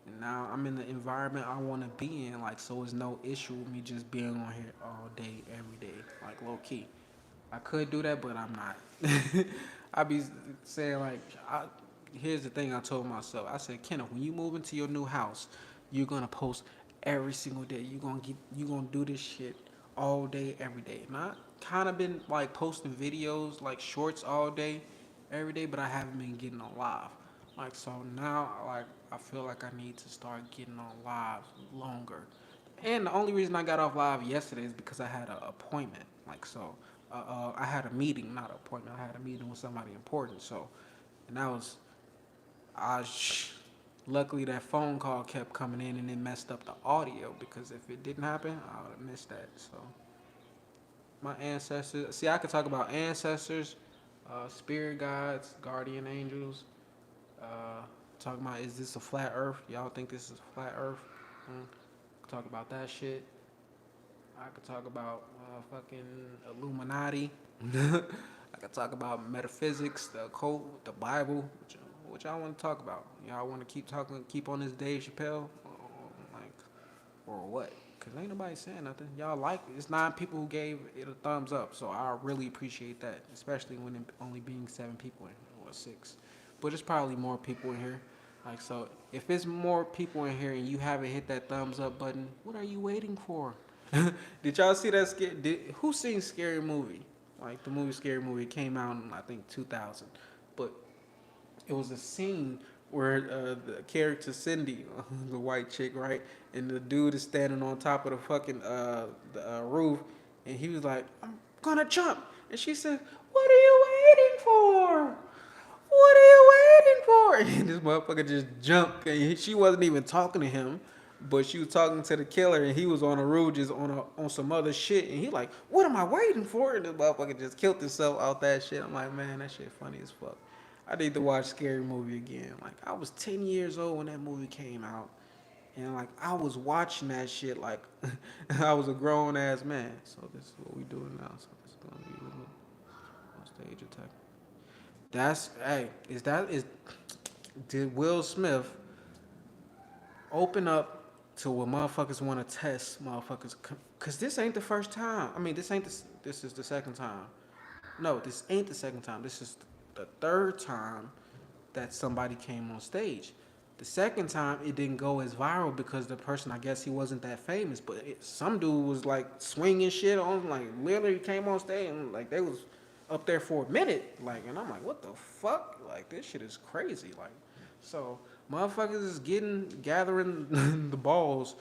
And now I'm in the environment I want to be in, like so it's no issue with me just being on here all day, every day, like low key. I could do that, but I'm not. I be saying like, here's the thing I told myself. I said, Kenneth, when you move into your new house, you're gonna post every single day. You gonna do this shit all day, every day. And I kind of been like posting videos, like shorts all day, every day, but I haven't been getting on live. Like so now, like I feel like I need to start getting on live longer. And the only reason I got off live yesterday is because I had an appointment. Like so, I had a meeting, not an appointment. I had a meeting with somebody important. So, and that was, I. Luckily, that phone call kept coming in and it messed up the audio because if it didn't happen, I would have missed that. So, my ancestors. See, I could talk about ancestors, spirit guides, guardian angels. Uh, Talking about is this a flat Earth? Y'all think this is a flat Earth? Hmm. Talk about that shit. I could talk about fucking Illuminati. I could talk about metaphysics, the occult, the Bible. What y'all want to talk about? Y'all want to keep talking, keep on this Dave Chappelle, like, or what? Cause ain't nobody saying nothing. Y'all like it. It's 9 people who gave it a thumbs up, so I really appreciate that, especially when it only being 7 people in here, or 6. But it's probably more people in here. Like so, if it's more people in here and you haven't hit that thumbs up button, what are you waiting for? Did y'all see that? Who seen Scary Movie? Like the movie Scary Movie came out in I think 2000, but it was a scene where the character Cindy, the white chick, right, and the dude is standing on top of the fucking roof, and he was like, "I'm gonna jump," and she said, "What are you waiting for? What are you waiting for?" And this motherfucker just jumped, and she wasn't even talking to him, but she was talking to the killer, and he was on a roof just on some other shit, and he like, "What am I waiting for?" And this motherfucker just killed himself out that shit. I'm like, man, that shit funny as fuck. I need to watch Scary Movie again. Like I was 10 years old when that movie came out, and like I was watching that shit like I was a grown ass man. So this is what we doing now. So this is gonna be a little on stage attack. That's hey, is did Will Smith open up to what motherfuckers want to test motherfuckers? Cause this ain't the first time. I mean, this is the second time. No, this ain't the second time. This is the third time that somebody came on stage. The second time it didn't go as viral because the person, I guess he wasn't that famous, but some dude was like swinging shit on, like literally came on stage and like they was up there for a minute, like, and I'm like, what the fuck? Like this shit is crazy, like, so motherfuckers is gathering the balls.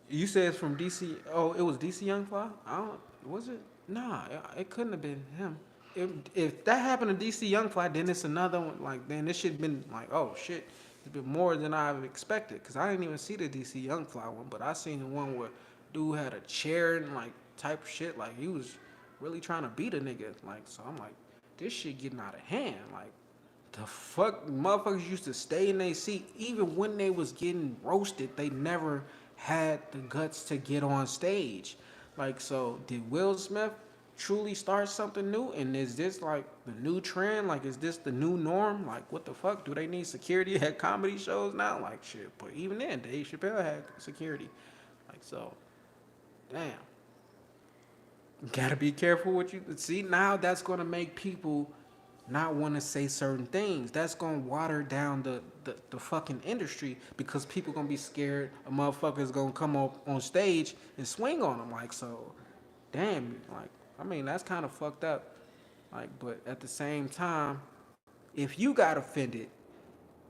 You said it's from DC. Oh, it was DC Young Fly. I don't. Was it? Nah, it couldn't have been him. If that happened to DC Young Fly, then it's another one. Like then this should have been like, oh shit, it's been more than I've expected. Cause I didn't even see the DC Young Fly one, but I seen the one where dude had a chair and like type of shit. Like he was really trying to beat a nigga. Like so, I'm like, this shit getting out of hand. Like the fuck, motherfuckers used to stay in their seat even when they was getting roasted. They never had the guts to get on stage. Like so, did Will Smith truly start something new? And is this like the new trend? Like, is this the new norm? Like, what the fuck? Do they need security at comedy shows now? Like, shit. But even then, Dave Chappelle had security. Like, so, damn. You gotta be careful what you see. Now that's gonna make people not want to say certain things. That's gonna water down the fucking industry because people gonna be scared a motherfucker's gonna come up on stage and swing on them. Like, so, damn. Like, I mean, that's kind of fucked up. Like, but at the same time, if you got offended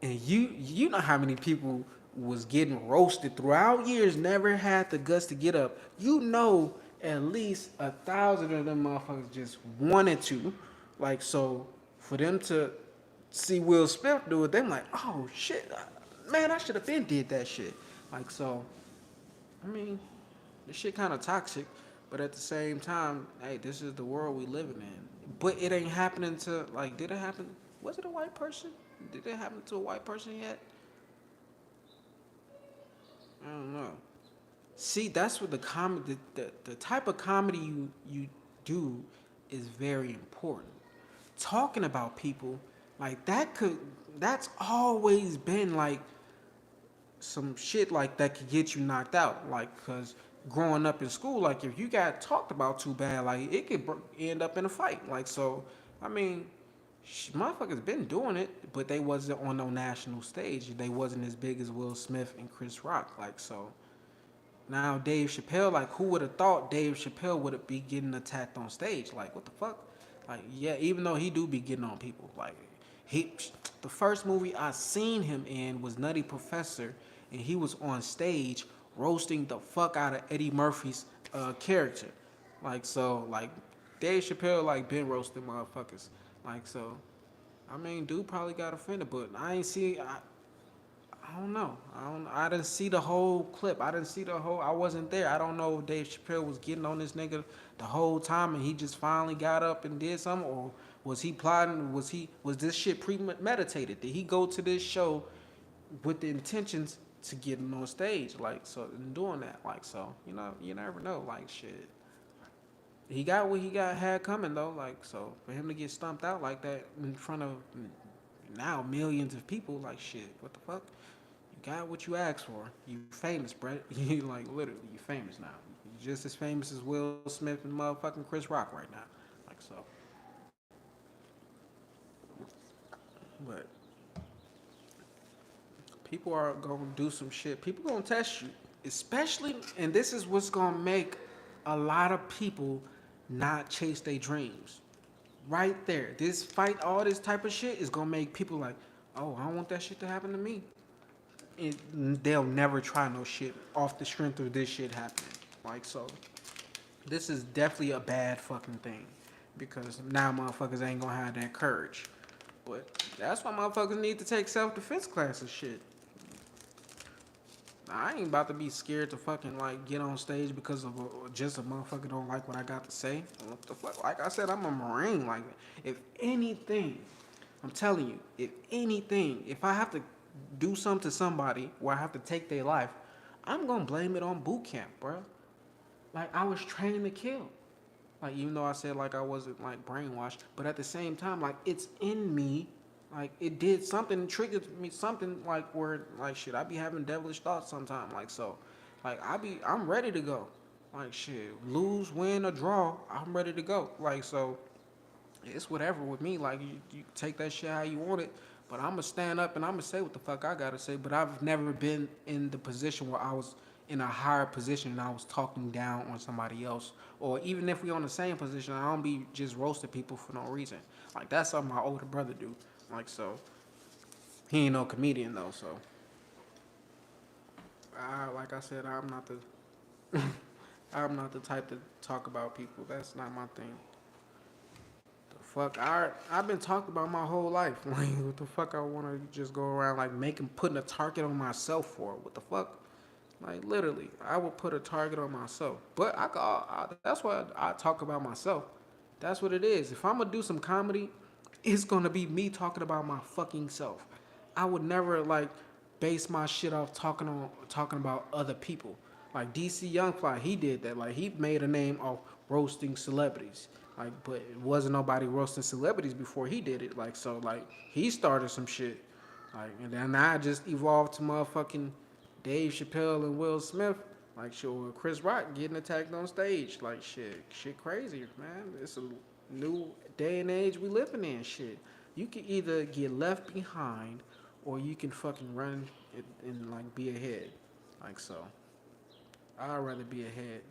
and you know how many people was getting roasted throughout years, never had the guts to get up. You know, at least 1,000 of them motherfuckers just wanted to. Like, so for them to see Will Smith do it, them like, oh shit, man, I should have been did that shit. Like, so, I mean, this shit kind of toxic, but at the same time, hey, this is the world we living in. But it ain't happening to, like, did it happen? Was it a white person? Did it happen to a white person yet? I don't know. See, that's what the comedy, the type of comedy you do is very important. Talking about people like that that's always been like some shit like that could get you knocked out. Like, cause growing up in school, like if you got talked about too bad, like it could end up in a fight. Like, so, I mean, motherfuckers been doing it, but they wasn't on no national stage. They wasn't as big as Will Smith and Chris Rock. Like, so now Dave Chappelle, like who would have thought Dave Chappelle would be getting attacked on stage? Like, what the fuck? Like, yeah, even though he do be getting on people, like he, the first movie I seen him in was Nutty Professor, and he was on stage roasting the fuck out of Eddie Murphy's character. Like, so, like Dave Chappelle like been roasting motherfuckers. Like, so, I mean, dude probably got offended, but I ain't see. I don't know. I didn't see the whole clip. I didn't see the whole. I wasn't there. I don't know if Dave Chappelle was getting on this nigga the whole time and he just finally got up and did something, or was he plotting? Was this shit premeditated? Did he go to this show with the intentions to get on stage? Like, so and doing that. Like, so, you know, you never know. Like, shit. He got what he got had coming though. Like, so for him to get stumped out like that in front of now millions of people, like, shit. What the fuck? Got what you asked for. You famous, Brett. You like literally, you famous now. You just as famous as Will Smith and motherfucking Chris Rock right now. Like, so. But people are gonna do some shit. People gonna test you, especially, and this is what's gonna make a lot of people not chase their dreams. Right there, this fight, all this type of shit is gonna make people like, oh, I don't want that shit to happen to me. They'll never try no shit off the strength of this shit happening. Like, so, this is definitely a bad fucking thing because now motherfuckers ain't gonna have that courage. But that's why motherfuckers need to take self-defense classes. Shit. I ain't about to be scared to fucking like get on stage because of just a motherfucker don't like what I got to say. What the fuck? Like I said, I'm a Marine. Like, if anything, I'm telling you, if anything, if I have to do something to somebody where I have to take their life, I'm gonna blame it on boot camp, bro. Like, I was trained to kill. Like, even though I said like I wasn't like brainwashed, but at the same time, like it's in me. Like, it did something, triggered me something like where like shit, I be having devilish thoughts sometimes. Like, so, like I'm ready to go. Like, shit, lose, win or draw, I'm ready to go. Like, so, it's whatever with me. Like, you take that shit how you want it. But I'm gonna stand up and I'm gonna say what the fuck I gotta say. But I've never been in the position where I was in a higher position and I was talking down on somebody else. Or even if we on the same position, I don't be just roasting people for no reason. Like, that's something my older brother do. Like, so, he ain't no comedian though. So, like I said, I'm not the I'm not the type to talk about people. That's not my thing. The fuck, I've been talked about my whole life. Like, what the fuck I want to just go around like putting a target on myself for? What the fuck? Like, literally, I would put a target on myself. But that's why I talk about myself. That's what it is. If I'm gonna do some comedy, it's gonna be me talking about my fucking self. I would never like base my shit off talking about other people. Like DC Youngfly, he did that. Like, he made a name off roasting celebrities. Like, but it wasn't nobody roasting celebrities before he did it. Like, so like he started some shit. Like, and then I just evolved to motherfucking Dave Chappelle and Will Smith. Like, shit, or Chris Rock getting attacked on stage. Like, shit crazy, man. It's a new day and age we living in. Shit, you can either get left behind, or you can fucking run and like be ahead. Like, so, I'd rather be ahead.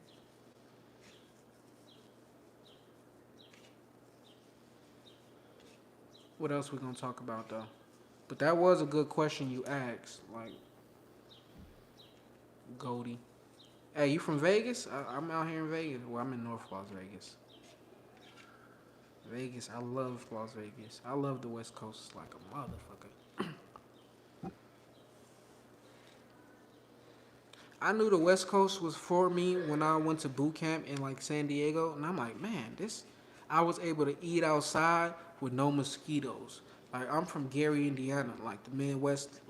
What else we gonna talk about though? But that was a good question you asked. Like, Goldie. Hey, you from Vegas? I'm out here in Vegas. Well, I'm in North Las Vegas. Vegas, I love Las Vegas. I love the West Coast like a motherfucker. I knew the West Coast was for me when I went to boot camp in like San Diego, and I'm like, man, this. I was able to eat outside with no mosquitoes. Like I'm from Gary, Indiana, like the Midwest,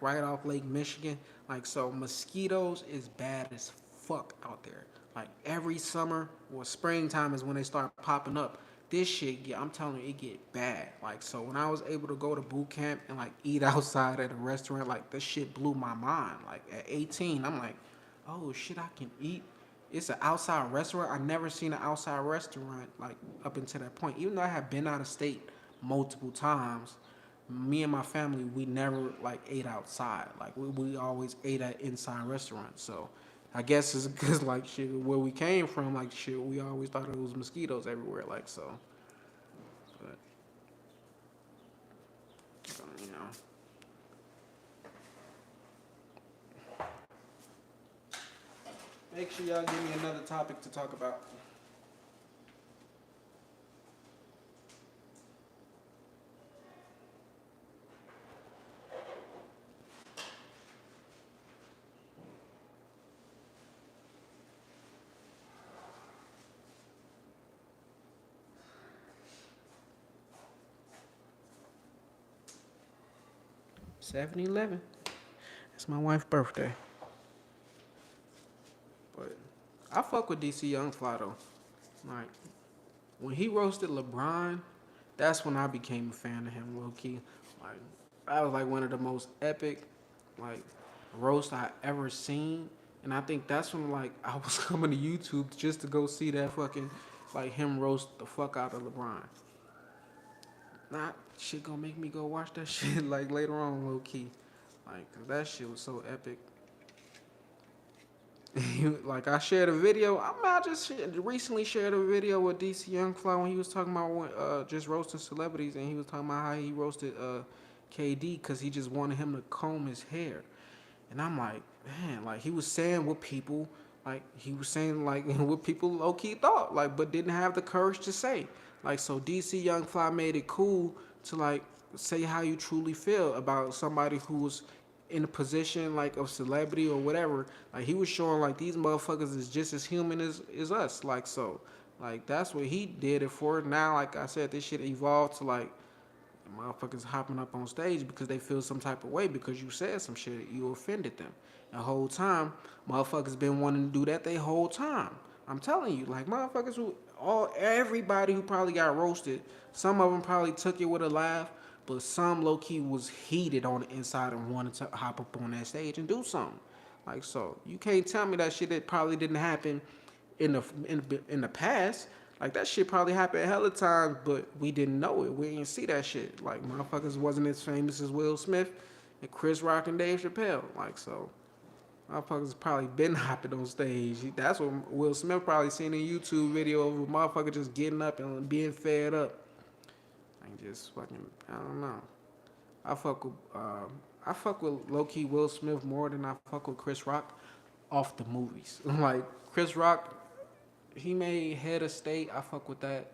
right off Lake Michigan. Like so, mosquitoes is bad as fuck out there. Like every summer or springtime is when they start popping up. This shit, yeah, I'm telling you, it get bad. Like so, when I was able to go to boot camp and like eat outside at a restaurant, like this shit blew my mind. Like at 18, I'm like, oh shit, I can eat. It's an outside restaurant. I never seen an outside restaurant like up until that point. Even though I have been out of state multiple times, me and my family we never like ate outside. Like we always ate at inside restaurants. So I guess it's because like shit where we came from, like shit we always thought it was mosquitoes everywhere. Like so, but you know. Make sure y'all give me another topic to talk about. 7-Eleven. It's my wife's birthday. But I fuck with DC Young Fly though. Like when he roasted LeBron, that's when I became a fan of him, low key. Like that was like one of the most epic like roast I ever seen. And I think that's when like I was coming to YouTube just to go see that fucking like him roast the fuck out of LeBron. Not shit gonna make me go watch that shit like later on, low key. Like, 'cause that shit was so epic. Like I shared a video. I just recently shared a video with DC Young Fly when he was talking about just roasting celebrities, and he was talking about how he roasted KD because he just wanted him to comb his hair, and I'm like, man, like he was saying what people like he was saying like what people low key thought like, but didn't have the courage to say. Like so, DC Young Fly made it cool to like say how you truly feel about somebody who was in a position like of celebrity or whatever. Like he was showing like these motherfuckers is just as human as us. Like so, like that's what he did it for. Now, like I said, this shit evolved to like motherfuckers hopping up on stage because they feel some type of way because you said some shit, you offended them. The whole time, motherfuckers been wanting to do that they whole time. I'm telling you, like motherfuckers who all everybody who probably got roasted, some of them probably took it with a laugh, but some low key was heated on the inside and wanted to hop up on that stage and do something. Like so, you can't tell me that shit that probably didn't happen in the past. Like that shit probably happened hella times, but we didn't know it. We didn't see that shit. Like motherfuckers wasn't as famous as Will Smith and Chris Rock and Dave Chappelle. Like so, motherfuckers probably been hopping on stage. That's what Will Smith probably seen a YouTube video of a motherfucker just getting up and being fed up. Like just fucking, I don't know. I fuck with I fuck with low key Will Smith more than I fuck with Chris Rock off the movies. Like Chris Rock, he made Head of State. I fuck with that.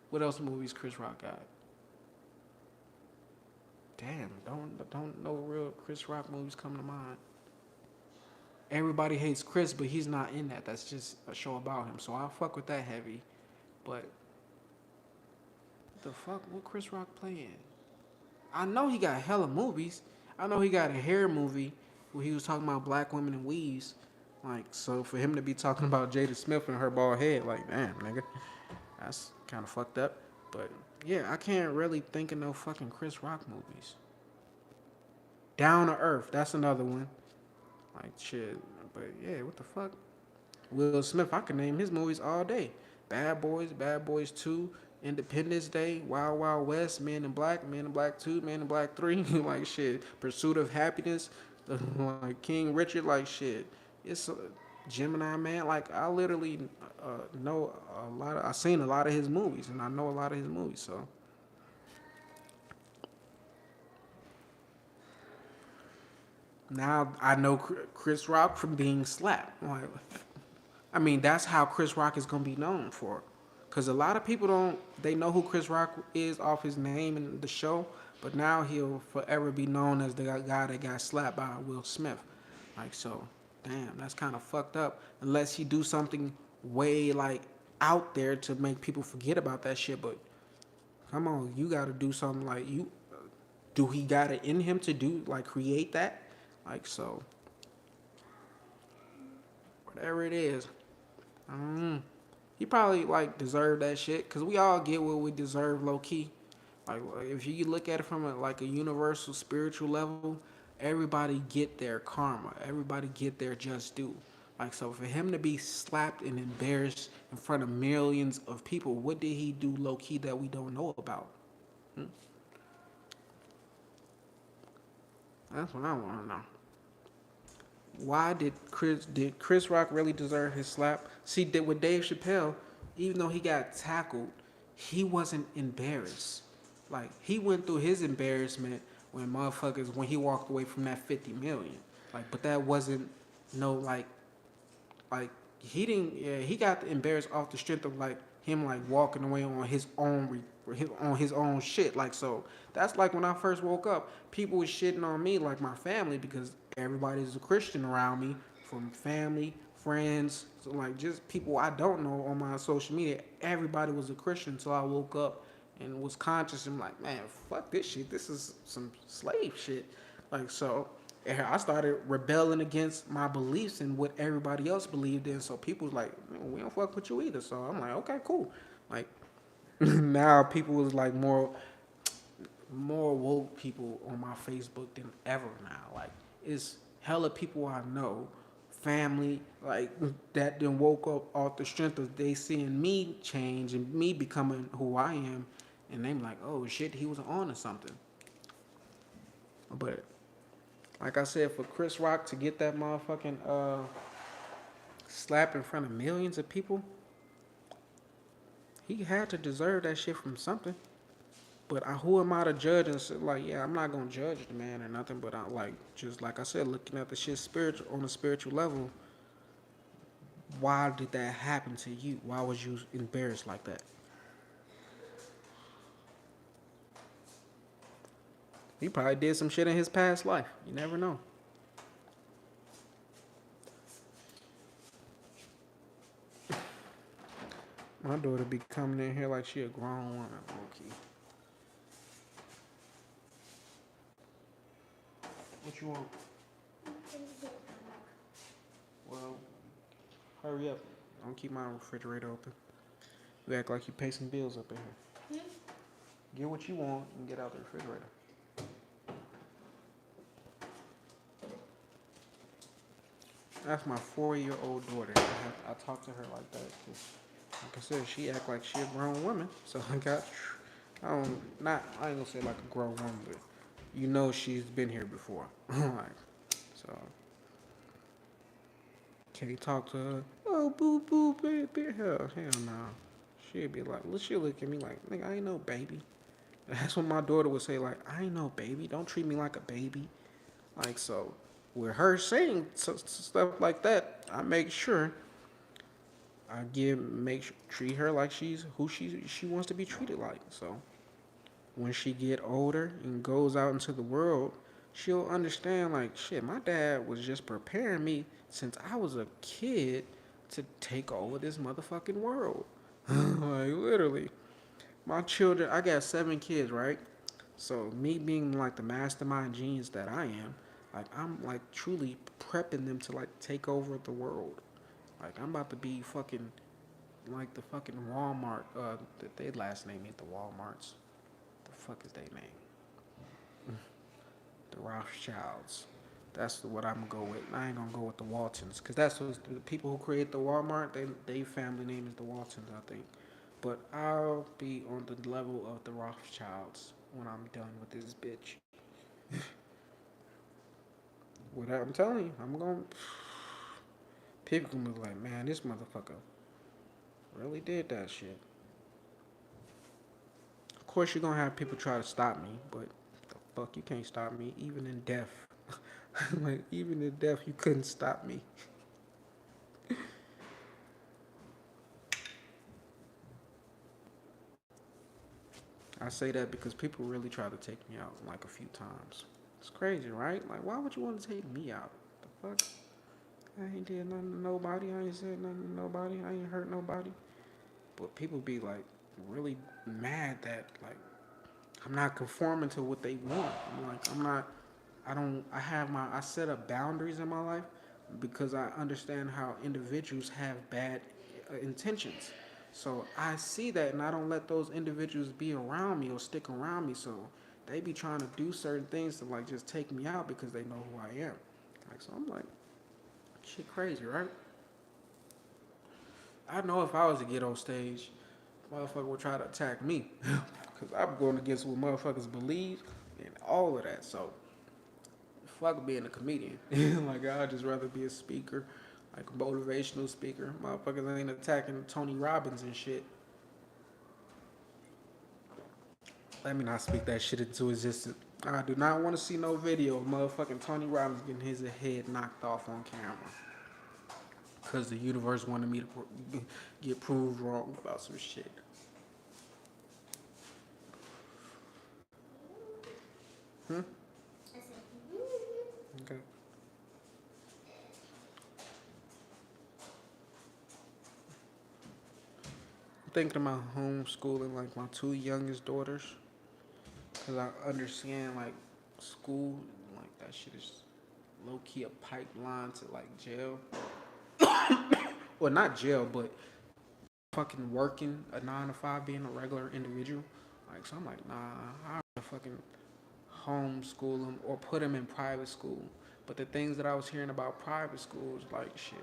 What else movies Chris Rock got? Damn, don't no real Chris Rock movies come to mind. Everybody hates Chris, but he's not in that. That's just a show about him. So I fuck with that heavy. But the fuck, what Chris Rock playing? I know he got hella movies. I know he got a hair movie where he was talking about black women and weaves. Like, so for him to be talking about Jada Smith and her bald head, like, damn, nigga, that's kind of fucked up. But yeah, I can't really think of no fucking Chris Rock movies. Down to Earth, that's another one. Like, shit. But yeah, what the fuck? Will Smith, I can name his movies all day. Bad Boys 2, Independence Day, Wild Wild West, Men in Black 2, Men in Black 3, like shit. Pursuit of Happiness, like King Richard, like shit. It's Gemini Man, like I literally know a lot of, I've seen a lot of his movies and I know a lot of his movies, so. Now I know Chris Rock from being slapped. Like, I mean, that's how Chris Rock is gonna be known for. Cause a lot of people don't they know who Chris Rock is off his name in the show, but now he'll forever be known as the guy that got slapped by Will Smith. Like so, damn, that's kind of fucked up. Unless he do something way like out there to make people forget about that shit. But come on, you got to do something like you. Do he got it in him to do like create that? Like so, whatever it is, he probably like deserved that shit because we all get what we deserve low key. Like if you look at it from like a universal spiritual level, everybody get their karma. Everybody get their just due. Like so, for him to be slapped and embarrassed in front of millions of people, what did he do low key that we don't know about? Hmm? That's what I want to know. Why did Chris Rock really deserve his slap? See, with Dave Chappelle, even though he got tackled, he wasn't embarrassed. Like he went through his embarrassment when he walked away from that 50 million. Like, but that wasn't no like he didn't. Yeah, he got embarrassed off the strength of like him like walking away on his own on his own shit. Like so, that's like when I first woke up, people was shitting on me like my family because everybody's a Christian around me, from family, friends, so like just people I don't know on my social media. Everybody was a Christian until I woke up and was conscious. And like, man, fuck this shit. This is some slave shit. Like so, I started rebelling against my beliefs and what everybody else believed in. So people was like, we don't fuck with you either. So I'm like, okay, cool. Like now people was like more woke people on my Facebook than ever now. Like it's hella people I know, family like that then woke up off the strength of they seeing me change and me becoming who I am, and they like, oh shit, he was on to something. But like I said, for Chris Rock to get that motherfucking slap in front of millions of people, he had to deserve that shit from something. But who am I to judge and say, like, yeah, I'm not gonna judge the man or nothing. But I like just like I said, looking at the shit spiritual on a spiritual level. Why did that happen to you? Why was you embarrassed like that? He probably did some shit in his past life. You never know. My daughter be coming in here like she a grown woman, okay. What you want? Well, hurry up. Don't keep my refrigerator open. You act like you pay some bills up in here. Get what you want and get out the refrigerator. That's my 4-year-old daughter. I talk to her like that. 'Cause like I said, she act like she a grown woman. So I ain't gonna say like a grown woman, but you know she's been here before. Like, so can't talk to her. Oh, boo, boo, baby. Hell no. She'd be like, she'll look at me like, nigga, I ain't no baby. That's what my daughter would say, like, I ain't no baby. Don't treat me like a baby. Like, so with her saying stuff like that, I make sure treat her like she's who she wants to be treated like. So when she get older and goes out into the world, she'll understand like shit. My dad was just preparing me since I was a kid to take over this motherfucking world. Like literally, my children. I got 7 kids, right? So me being like the mastermind genius that I am, Like I'm like truly prepping them to like take over the world. Like I'm about to be fucking like the fucking Walmart. Their last name ain't the Walmarts. The fuck is their name? The Rothschilds. That's what I'm gonna go with. I ain't gonna go with the Waltons, cause that's what the people who create the Walmart. They family name is the Waltons, I think. But I'll be on the level of the Rothschilds when I'm done with this bitch. What I'm telling you, I'm gonna. People gonna be like, man, this motherfucker really did that shit. Of course, you're gonna have people try to stop me, but the fuck, you can't stop me, even in death. Like, even in death, you couldn't stop me. I say that because people really try to take me out like a few times. It's crazy, right? Like, why would you want to take me out? The fuck? I ain't did nothing to nobody. I ain't said nothing to nobody. I ain't hurt nobody. But people be like really mad that like I'm not conforming to what they want. I'm like, I'm not. I don't. I have my. I set up boundaries in my life because I understand how individuals have bad intentions. So I see that, and I don't let those individuals be around me or stick around me. So they be trying to do certain things to like just take me out because they know who I am. Like so, I'm like, shit, crazy, right? I know if I was to get on stage, motherfucker would try to attack me because I'm going against what motherfuckers believe and all of that. So fuck being a comedian. Like I'd just rather be a speaker, like a motivational speaker. Motherfuckers ain't attacking Tony Robbins and shit. Let me not speak that shit into existence. I do not want to see no video of motherfucking Tony Robbins getting his head knocked off on camera. Cause the universe wanted me to get proved wrong about some shit. Hmm? Okay. I'm thinking about homeschooling like my two youngest daughters. Cause I understand like school, like that shit is low key a pipeline to like jail. Well, not jail, but fucking working a 9 to 5, being a regular individual. Like, so I'm like, nah, I fucking homeschool them or put them in private school. But the things that I was hearing about private schools, like shit,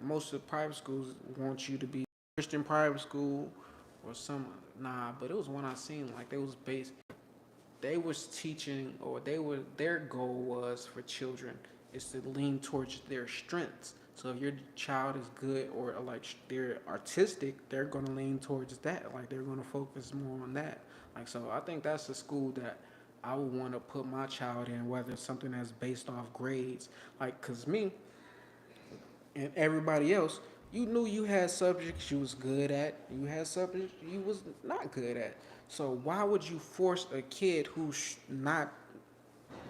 most of the private schools want you to be Christian private school or some nah. But it was one I seen like they was based. They was teaching or they were their goal was for children is to lean towards their strengths. So if your child is good or like they're artistic, they're gonna lean towards that. Like they're gonna focus more on that. Like so, I think that's the school that I would want to put my child in, whether it's something that's based off grades. Like, cause me and everybody else, you knew you had subjects you was good at, you had subjects you was not good at. So why would you force a kid who's not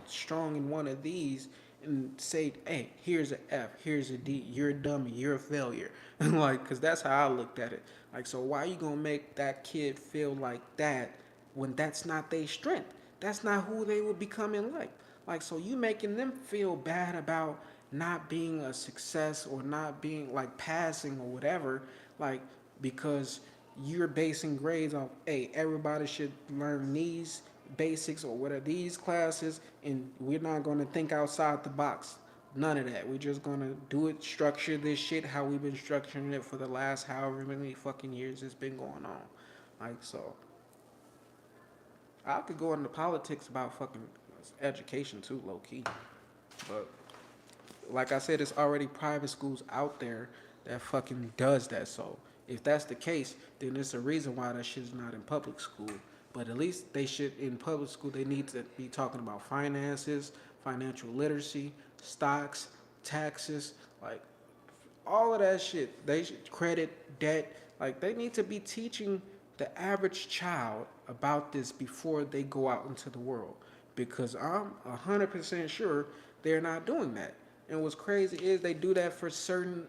strong in one of these and say, "Hey, here's an F, here's a D. You're a dummy. You're a failure." And like, cause that's how I looked at it. Like, so why you gonna make that kid feel like that when that's not their strength? That's not who they will become in life. Like, so you making them feel bad about not being a success or not being like passing or whatever, like because you're basing grades on, hey, everybody should learn these basics or what are these classes, and we're not going to think outside the box. None of that. We're just going to do it, structure this shit how we've been structuring it for the last however many fucking years it's been going on. Like, so I could go into politics about fucking education too, low key. But like I said, it's already private schools out there that fucking does that. So if that's the case, then there's a reason why that shit's not in public school. But at least they should in public school. They need to be talking about finances, financial literacy, stocks, taxes, like all of that shit. They should credit, debt. Like they need to be teaching the average child about this before they go out into the world. Because I'm 100% sure they're not doing that. And what's crazy is they do that for certain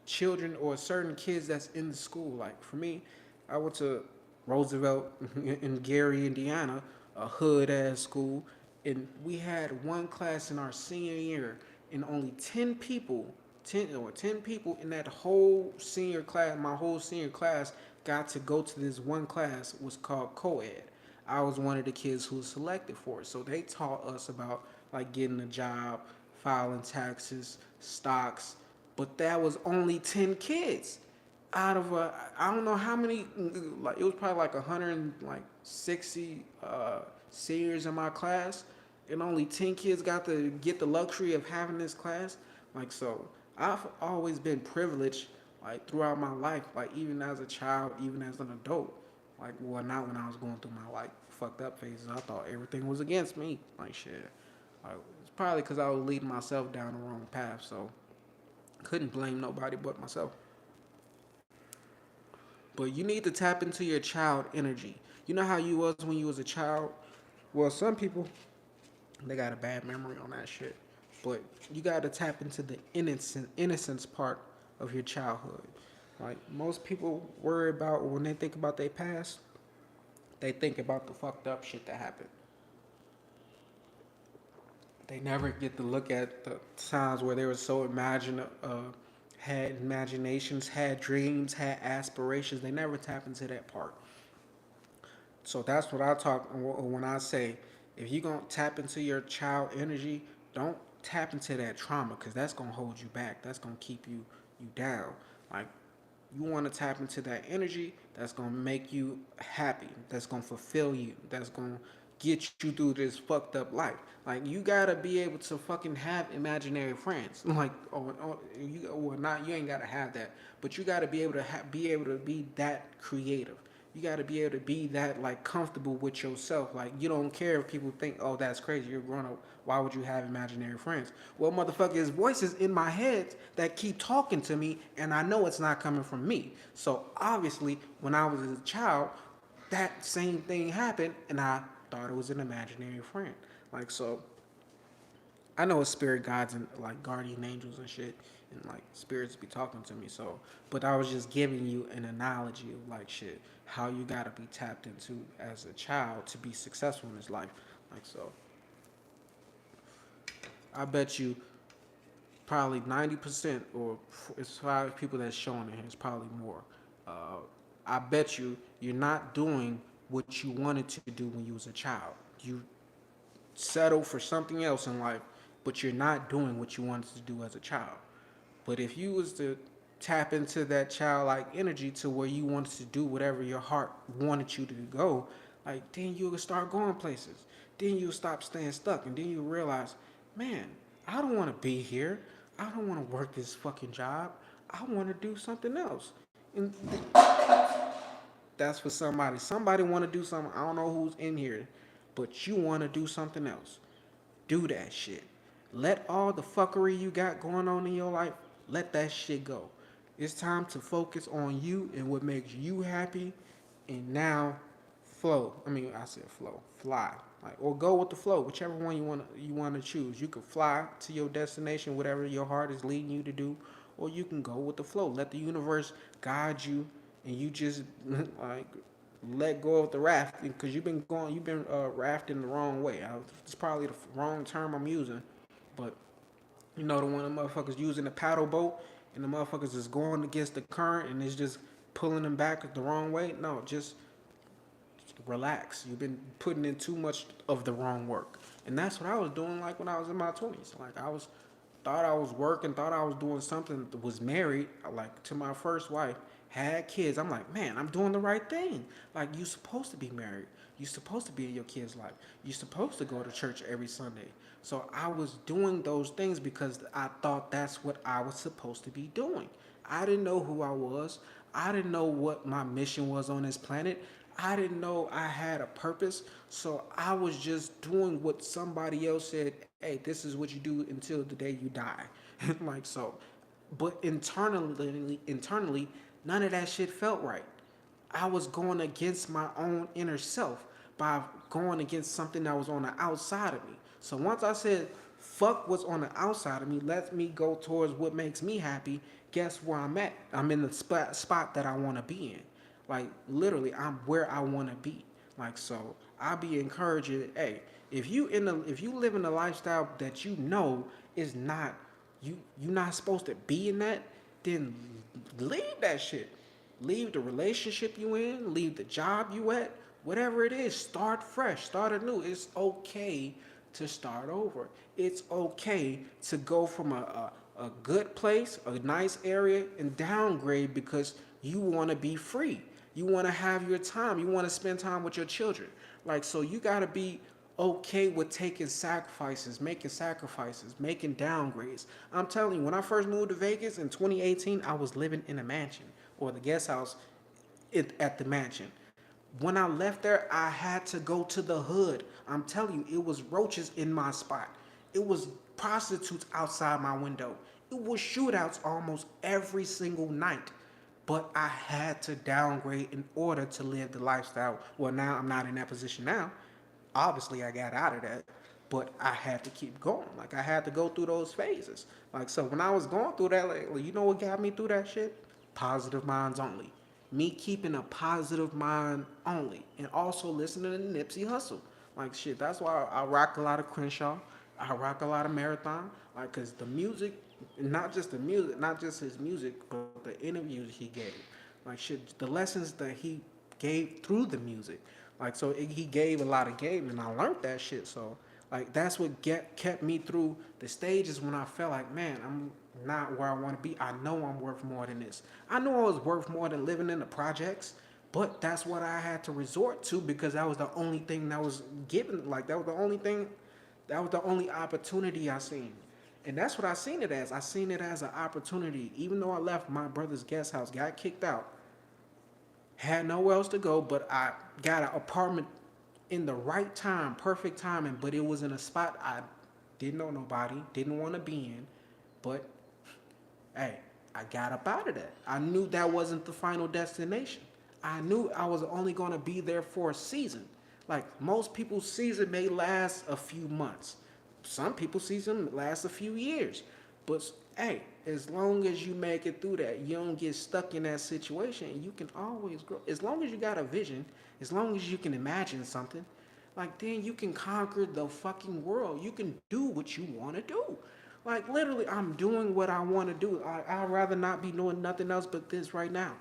children or certain kids that's in the school. Like for me, I went to Roosevelt in Gary, Indiana, a hood ass school, And we had one class in our senior year, and only 10 people in that whole senior class, my whole senior class, got to go to this one class. Was called co-ed. I was one of the kids who was selected for it. So they taught us about like getting a job, filing taxes, stocks, but that was only 10 kids out of I don't know how many, like it was probably like 160 seniors in my class, and only 10 kids got to get the luxury of having this class. Like, so I've always been privileged, like throughout my life, like even as a child, even as an adult. Like, well, not when I was going through my like fucked up phases. I thought everything was against me. Like, shit. Like, it's probably because I was leading myself down the wrong path. So couldn't blame nobody but myself. But you need to tap into your child energy. You know how you was when you was a child? Well, some people they got a bad memory on that shit. But you got to tap into the innocence part of your childhood. Like most people worry about when they think about their past, they think about the fucked up shit that happened. They never get to look at the times where they were so had imaginations, had dreams, had aspirations. They never tap into that part. So that's what I talk when I say if you're gonna tap into your child energy, don't tap into that trauma because that's gonna hold you back. That's gonna keep you down. Like you want to tap into that energy that's going to make you happy, that's going to fulfill you, that's going to get you through this fucked up life. Like you got to be able to fucking have imaginary friends. Like or not, you ain't got to have that, but you got to be able to be able to be that creative. You got to be able to be that like comfortable with yourself. Like you don't care if people think, "Oh, that's crazy. You're grown up. Why would you have imaginary friends?" Well, motherfucker, there's voices in my head that keep talking to me, and I know it's not coming from me. So obviously, when I was a child, that same thing happened, and I thought it was an imaginary friend. Like so, I know it's spirit guides and like guardian angels and shit, and like spirits be talking to me. So, but I was just giving you an analogy of like shit, how you gotta be tapped into as a child to be successful in this life. Like so, I bet you probably 90% or it's five people that's showing it here. It's probably more. Uh, I bet you're not doing what you wanted to do when you was a child. You settle for something else in life, but you're not doing what you wanted to do as a child. But if you was to tap into that childlike energy to where you wanted to do whatever your heart wanted you to go, like then you'll start going places. Then you'll stop staying stuck, and then you realize, man, I don't want to be here. I don't want to work this fucking job. I want to do something else. And that's for somebody. Somebody want to do something. I don't know who's in here, but you want to do something else. Do that shit. Let all the fuckery you got going on in your life, let that shit go. It's time to focus on you and what makes you happy. And now, flow. I mean, I said flow. Fly. Like, or go with the flow, whichever one you want to choose. You can fly to your destination, whatever your heart is leading you to do, or you can go with the flow. Let the universe guide you, and you just like let go of the raft because you've been rafting the wrong way. It's probably the wrong term I'm using, but you know the one of the motherfuckers using the paddle boat and the motherfuckers is going against the current and it's just pulling them back the wrong way. No, just relax. You've been putting in too much of the wrong work, and that's what I was doing. Like when I was in my 20s, like I was thought I was working, thought I was doing something. Was married, like to my first wife, had kids. I'm like, man, I'm doing the right thing. Like you supposed to be married. You're supposed to be in your kid's life. You're supposed to go to church every Sunday. So I was doing those things because I thought that's what I was supposed to be doing. I didn't know who I was. I didn't know what my mission was on this planet. I didn't know I had a purpose. So I was just doing what somebody else said, hey, this is what you do until the day you die. Like so. But internally, none of that shit felt right. I was going against my own inner self by going against something that was on the outside of me. So once I said, fuck what's on the outside of me, let me go towards what makes me happy, guess where I'm at? I'm in the spot that I want to be in. Like, literally, I'm where I want to be. Like, so I be encouraging, hey, if you live in a lifestyle that you know is not you not supposed to be in that, then leave that shit. Leave the relationship you in, leave the job you at, whatever it is, start fresh, start anew. It's okay to start over. It's okay to go from a good place, a nice area, and downgrade because you want to be free. You want to have your time. You want to spend time with your children. Like, so you got to be okay with taking sacrifices, making downgrades. I'm telling you, when I first moved to Vegas in 2018, I was living in a mansion or the guest house at the mansion. When I left there, I had to go to the hood. I'm telling you, it was roaches in my spot. It was prostitutes outside my window. It was shootouts almost every single night. But I had to downgrade in order to live the lifestyle. Well, now I'm not in that position now. Obviously, I got out of that, but I had to keep going. Like, I had to go through those phases. Like, so when I was going through that, like, you know what got me through that shit? Positive minds only. Me keeping a positive mind only, and also listening to Nipsey Hussle. Like, shit, that's why I rock a lot of Crenshaw. I rock a lot of Marathon. Like, cause the music, not just the music, not just his music, but the interviews he gave. Like, shit, the lessons that he gave through the music. Like, so he gave a lot of game, and I learned that shit. So like, that's what kept me through the stages when I felt like, man, I'm not where I want to be. I know I'm worth more than this. I know I was worth more than living in the projects, but that's what I had to resort to because that was the only thing that was given. Like, that was the only thing, that was the only opportunity I seen. And that's what I seen it as. I seen it as an opportunity. Even though I left my brother's guest house, got kicked out, had nowhere else to go, but I got an apartment in the right time, perfect timing, but it was in a spot I didn't know nobody, didn't want to be in, but hey, I got up out of that. I knew that wasn't the final destination. I knew I was only going to be there for a season. Like, most people's season may last a few months. Some people's season lasts a few years. But hey, as long as you make it through that, you don't get stuck in that situation, you can always grow. As long as you got a vision, as long as you can imagine something, like, then you can conquer the fucking world. You can do what you want to do. Like, literally, I'm doing what I want to do. I'd rather not be doing nothing else but this right now.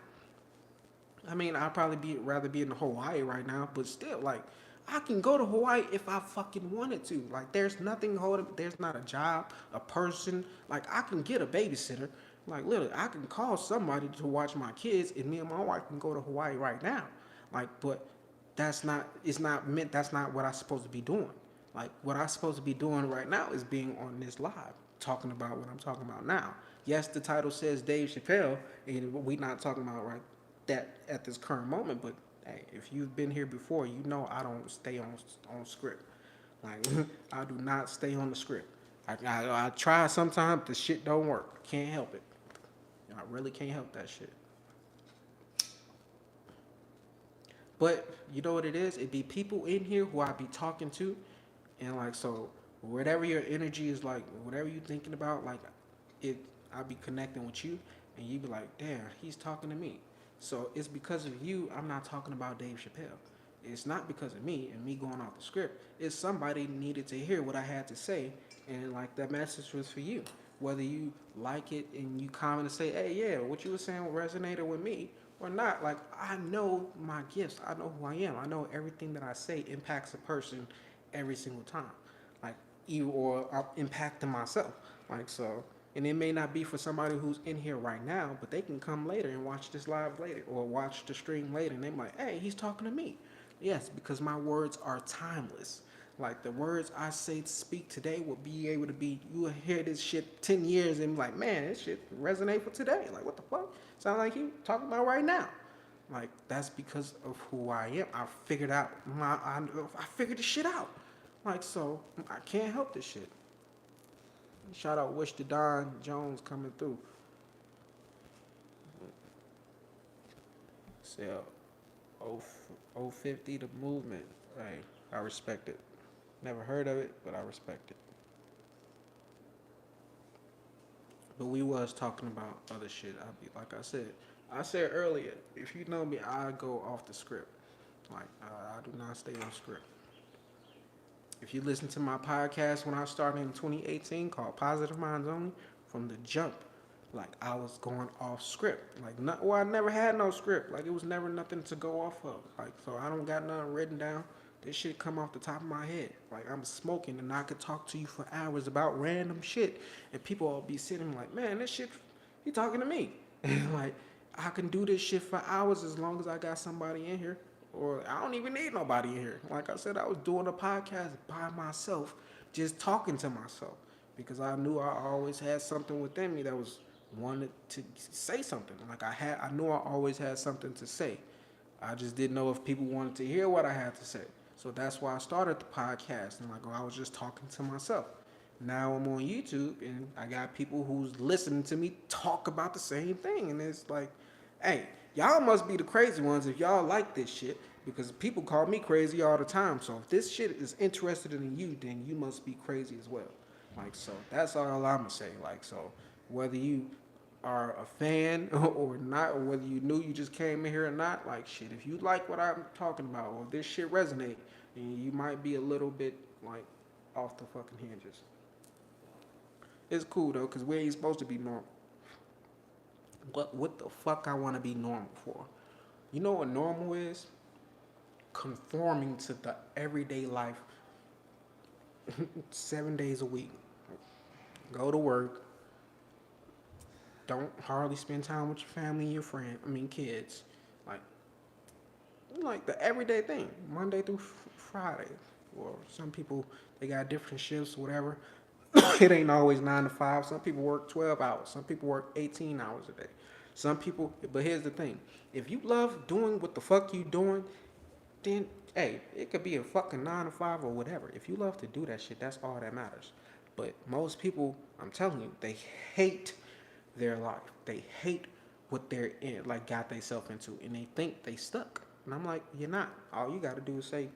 I mean, I'd probably rather be in Hawaii right now, but still, like, I can go to Hawaii if I fucking wanted to. Like, there's nothing holding. There's not a job, a person. Like, I can get a babysitter. Like, literally, I can call somebody to watch my kids, and me and my wife can go to Hawaii right now. Like, but that's not. It's not meant. That's not what I'm supposed to be doing. Like, what I'm supposed to be doing right now is being on this live, talking about what I'm talking about now. Yes, the title says Dave Chappelle, and we not talking about right that at this current moment. But hey, if you've been here before, you know I don't stay on script. Like, I do not stay on the script. I try sometimes. The shit don't work. Can't help it. I really can't help that shit. But you know what it is? It be people in here who I be talking to, and like, so whatever your energy is, like whatever you thinking about, like, it, I be connecting with you, and you be like, damn, he's talking to me. So it's because of you. I'm not talking about Dave Chappelle. It's not because of me and me going off the script. It's somebody needed to hear what I had to say, and like, that message was for you. Whether you like it and you comment and say, hey, yeah, what you were saying resonated with me, or not. Like, I know my gifts. I know who I am. I know everything that I say impacts a person every single time. Like, you, or I'm impacting myself. Like, so, and it may not be for somebody who's in here right now, but they can come later and watch this live later or watch the stream later, and they're like, hey, he's talking to me. Yes, because my words are timeless. Like, the words I say speak today will be able to be, you will hear this shit 10 years and be like, man, this shit resonate for today. Like, what the fuck? Sound like you talking about right now. Like, that's because of who I am. I figured out I figured this shit out. Like, so I can't help this shit. Shout out Wish to Don Jones coming through. So, 050 the movement. Hey, I respect it. Never heard of it, but I respect it. But we was talking about other shit. I be like I said earlier. If you know me, I go off the script. Like, I do not stay on script. If you listen to my podcast when I started in 2018 called Positive Minds Only, from the jump, like I was going off script. Like, not, well, I never had no script. Like, it was never nothing to go off of. Like, so I don't got nothing written down. This shit come off the top of my head. Like, I'm smoking and I could talk to you for hours about random shit. And people will be sitting like, man, this shit, he talking to me. And like, I can do this shit for hours as long as I got somebody in here. Or I don't even need nobody in here. Like I said, I was doing a podcast by myself, just talking to myself. Because I knew I always had something within me that was wanted to say something. Like I knew I always had something to say. I just didn't know if people wanted to hear what I had to say. So that's why I started the podcast. And like I was just talking to myself. Now I'm on YouTube and I got people who's listening to me talk about the same thing. And it's like, hey, y'all must be the crazy ones if y'all like this shit. Because people call me crazy all the time. So if this shit is interested in you, then you must be crazy as well. Like, so that's all I'm gonna say. Like, so whether you are a fan or not, or whether you knew you just came in here or not, like, shit, if you like what I'm talking about, or if this shit resonate, then you might be a little bit, like, off the fucking hinges. It's cool, though, because we ain't supposed to be normal. What the fuck I want to be normal for? You know what normal is? Conforming to the everyday life 7 days a week. Go to work, don't hardly spend time with your family and your friend. I mean, kids. Like, like the everyday thing, Monday through Friday. Or some people they got different shifts, whatever. It ain't always 9 to 5. Some people work 12 hours. Some people work 18 hours a day. Some people, but here's the thing: if you love doing what the fuck you doing, then hey, it could be a fucking 9 to 5 or whatever. If you love to do that shit, that's all that matters. But most people, I'm telling you, they hate their life. They hate what they're in, like got themselves into, and they think they stuck. And I'm like, you're not. All you got to do is say,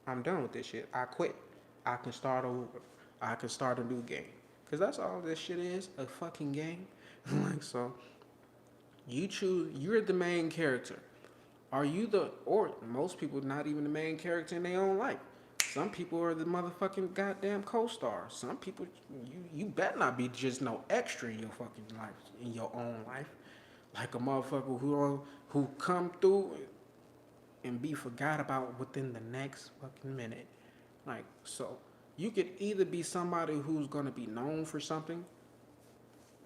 I'm done with this shit. I quit. I can start over. I can start a new game. Cause that's all this shit is, a fucking game. Like so, you choose. You're the main character. Are you the or most people not even the main character in their own life? Some people are the motherfucking goddamn co-stars. Some people you better not be just no extra in your fucking life, in your own life. Like a motherfucker who come through and be forgot about within the next fucking minute. Like so you could either be somebody who's gonna be known for something,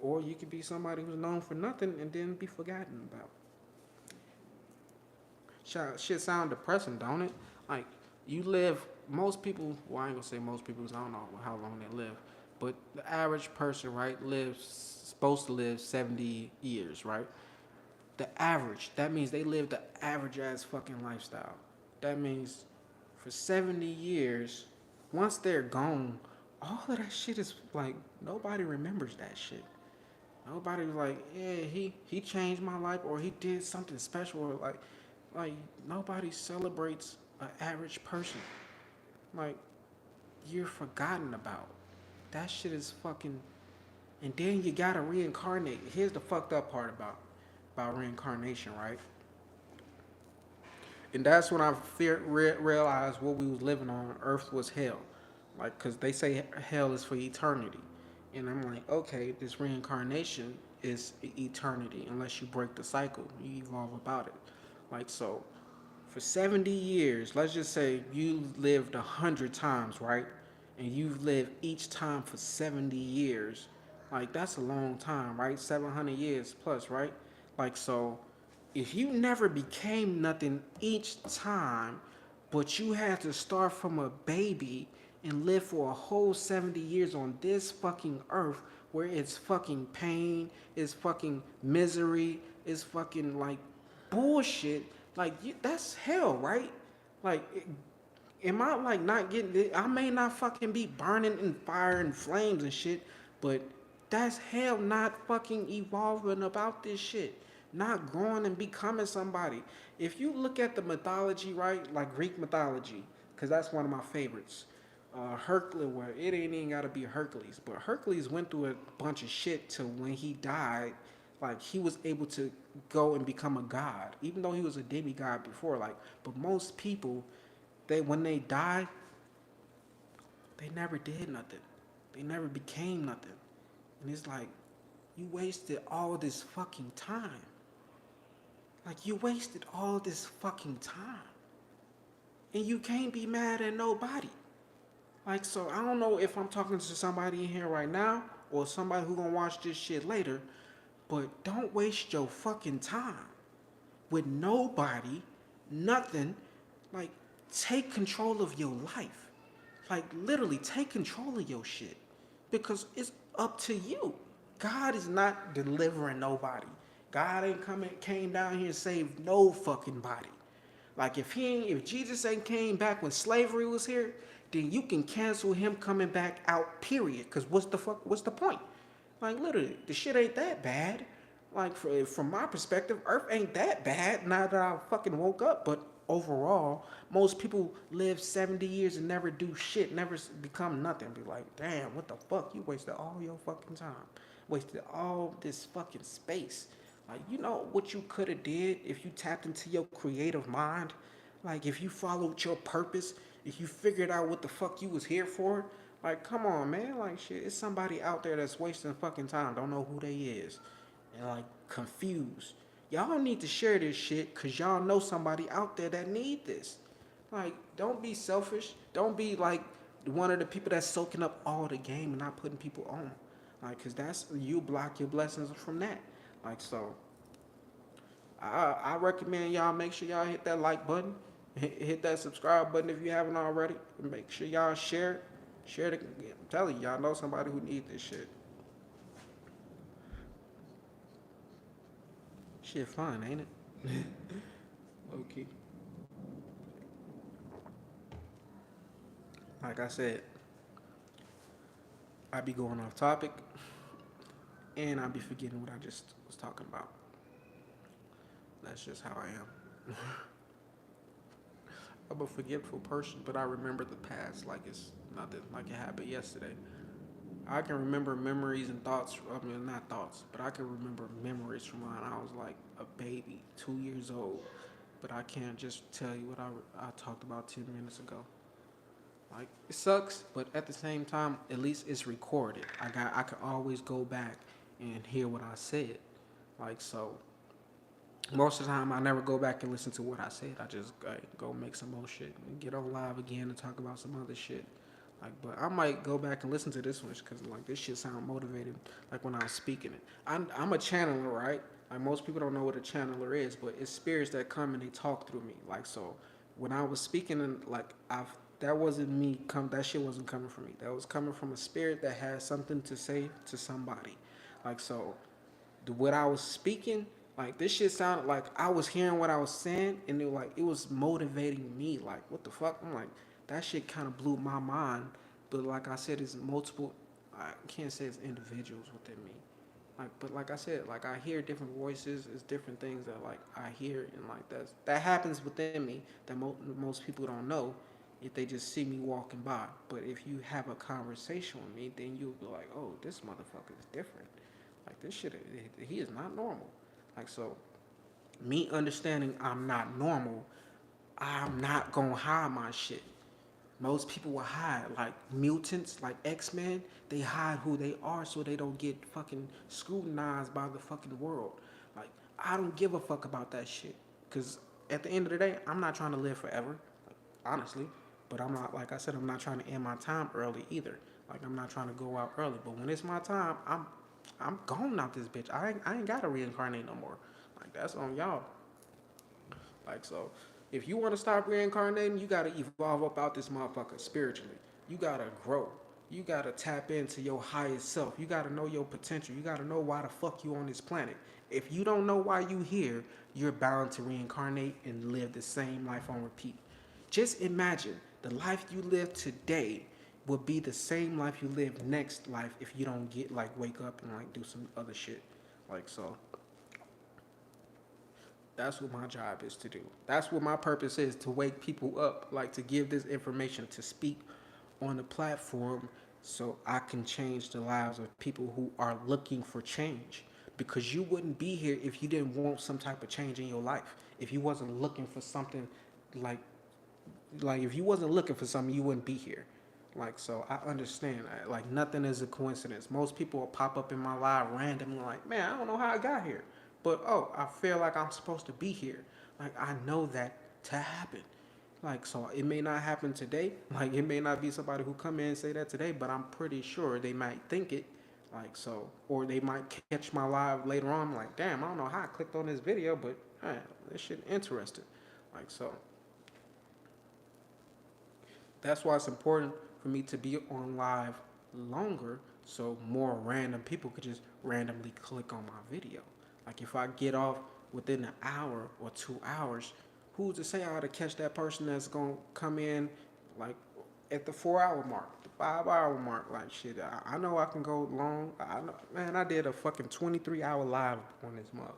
or you could be somebody who's known for nothing and then be forgotten about. Shit sound depressing, don't it? Like you live. Most people. Well, I ain't gonna say most people, 'cause I don't know how long they live. But the average person, right, lives supposed to live 70 years, right? The average. That means they live the average ass fucking lifestyle. That means for 70 years, once they're gone, all of that shit is like nobody remembers that shit. Nobody's like, yeah, he changed my life or he did something special or like nobody celebrates an average person. Like you're forgotten about. That shit is fucking. And then you gotta reincarnate. Here's the fucked up part about reincarnation, right? And that's when I realized what we was living on Earth was hell. Like, cause they say hell is for eternity, and I'm like, okay, this reincarnation is eternity unless you break the cycle, you evolve about it. Like so, for 70 years, let's just say you lived 100 times, right? And you've lived each time for 70 years. Like that's a long time, right? 700 years plus, right? Like so, if you never became nothing each time, but you had to start from a baby and live for a whole 70 years on this fucking earth where it's fucking pain, it's fucking misery, it's fucking like bullshit. Like that's hell, right? Like, am I like not getting it? I may not fucking be burning in fire and flames and shit, but that's hell not fucking evolving about this shit. Not growing and becoming somebody. If you look at the mythology, right? Like Greek mythology, because that's one of my favorites. Hercules, well, it ain't even gotta be Hercules, but Hercules went through a bunch of shit to when he died. Like he was able to go and become a god, even though he was a demigod before. Like, but most people, they when they die, they never did nothing. They never became nothing. And it's like, you wasted all this fucking time. Like you wasted all this fucking time. And you can't be mad at nobody. Like, so I don't know if I'm talking to somebody in here right now or somebody who gonna watch this shit later, but don't waste your fucking time with nobody, nothing. Like, take control of your life. Like, literally, take control of your shit. Because it's up to you. God is not delivering nobody. God ain't came down here and saved no fucking body. Like if Jesus ain't came back when slavery was here, then you can cancel him coming back out. Period. Cause what's the point? Like literally, the shit ain't that bad. Like from my perspective, Earth ain't that bad. Now that I fucking woke up, but overall, most people live 70 years and never do shit, never become nothing. Be like, damn, what the fuck? You wasted all your fucking time, wasted all this fucking space. Like, you know what you could have did if you tapped into your creative mind? Like, if you followed your purpose, if you figured out what the fuck you was here for? Like, come on, man. Like, shit, it's somebody out there that's wasting fucking time, don't know who they is, and, like, confused. Y'all need to share this shit because y'all know somebody out there that need this. Like, don't be selfish. Don't be, like, one of the people that's soaking up all the game and not putting people on. Like, because that's, you block your blessings from that. Like, so I recommend y'all make sure y'all hit that like button, hit that subscribe button if you haven't already. Make sure y'all share it. Share it. I'm telling you, y'all know somebody who need this shit. Shit fun, ain't it? Okay. Like I said, I be going off topic and I be forgetting what I just was talking about. That's just how I am. I'm a forgetful person, but I remember the past like it's nothing, like it happened yesterday. I can remember memories and thoughts. I mean, not thoughts, but I can remember memories from when I was like a baby, 2 years old. But I can't just tell you what I talked about 10 minutes ago. Like it sucks, but at the same time, at least it's recorded. I can always go back and hear what I said. Like so, most of the time I never go back and listen to what I said. I just go make some more shit and get on live again and talk about some other shit. Like, but I might go back and listen to this one because like this shit sound motivated. Like when I was speaking it, I'm a channeler, right? Like most people don't know what a channeler is, but it's spirits that come and they talk through me. Like so, when I was speaking and like that wasn't me that shit wasn't coming from me. That was coming from a spirit that had something to say to somebody. Like so, what I was speaking, like this shit sounded like I was hearing what I was saying, and it was motivating me. Like what the fuck? I'm like that shit kind of blew my mind. But like I said, it's multiple. I can't say it's individuals within me. Like, but like I said, like I hear different voices. It's different things that like I hear, and like that happens within me that most people don't know if they just see me walking by. But if you have a conversation with me, then you'll be like, oh, this motherfucker is different. Like this shit, he is not normal. Like so, me understanding I'm not normal, I'm not gonna hide my shit. Most people will hide, like mutants, like X-Men. They hide who they are so they don't get fucking scrutinized by the fucking world. Like I don't give a fuck about that shit, cause at the end of the day, I'm not trying to live forever, like, honestly. But I'm not, like I said, I'm not trying to end my time early either. Like I'm not trying to go out early. But when it's my time, I'm gone out this bitch. I ain't gotta reincarnate no more. Like that's on y'all. Like so, if you want to stop reincarnating, you gotta evolve up out this motherfucker spiritually. You gotta grow. You gotta tap into your highest self. You gotta know your potential. You gotta know why the fuck you on this planet. If you don't know why you here, you're bound to reincarnate and live the same life on repeat. Just imagine the life you live today will be the same life you live next life if you don't get like wake up and like do some other shit. Like so, that's what my job is to do. That's what my purpose is, to wake people up, like to give this information, to speak on the platform so I can change the lives of people who are looking for change. because you wouldn't be here if you didn't want some type of change in your life. If you wasn't looking for something, like if you wasn't looking for something, you wouldn't be here. Like, so I understand. Like, nothing is a coincidence. Most people will pop up in my life randomly, like, man, I don't know how I got here, but oh, I feel like I'm supposed to be here. Like, I know that to happen. Like, so it may not happen today. Like, it may not be somebody who come in and say that today, but I'm pretty sure they might think it. Like, so, or they might catch my live later on. Like, damn, I don't know how I clicked on this video, but man, this shit interesting. Like, so that's why it's important for me to be on live longer, so more random people could just randomly click on my video. Like, if I get off within an hour or 2 hours, who's to say I ought to catch that person that's gonna come in like at the 4 hour mark, the 5 hour mark? Like, shit, I know I can go long. I know, man, I did a fucking 23-hour live on this mug.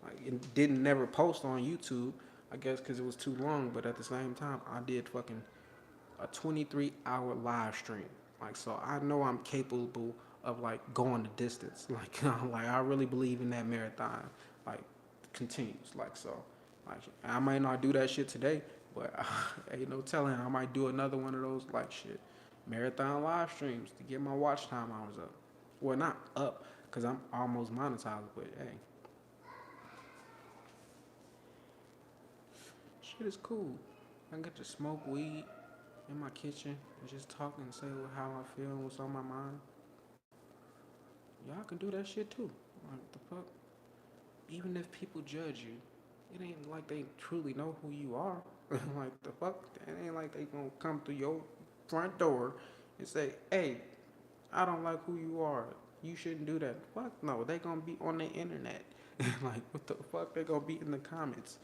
Like, it didn't never post on YouTube, I guess, because it was too long. But at the same time, I did fucking a 23-hour live stream. Like, so I know I'm capable of like going the distance. Like, like I really believe in that marathon. Like, continues. Like, so, like I might not do that shit today, but ain't no telling. I might do another one of those like shit marathon live streams to get my watch time hours up. Well, not up, cause I'm almost monetized. But hey, shit is cool. I get to smoke weed in my kitchen and just talk and say how I feel and what's on my mind. Y'all can do that shit too. Like, the fuck? Even if people judge you, it ain't like they truly know who you are. Like, the fuck? It ain't like they gonna come through your front door and say, hey, I don't like who you are. You shouldn't do that. Fuck no, they gonna be on the internet. Like, what the fuck? They gonna be in the comments.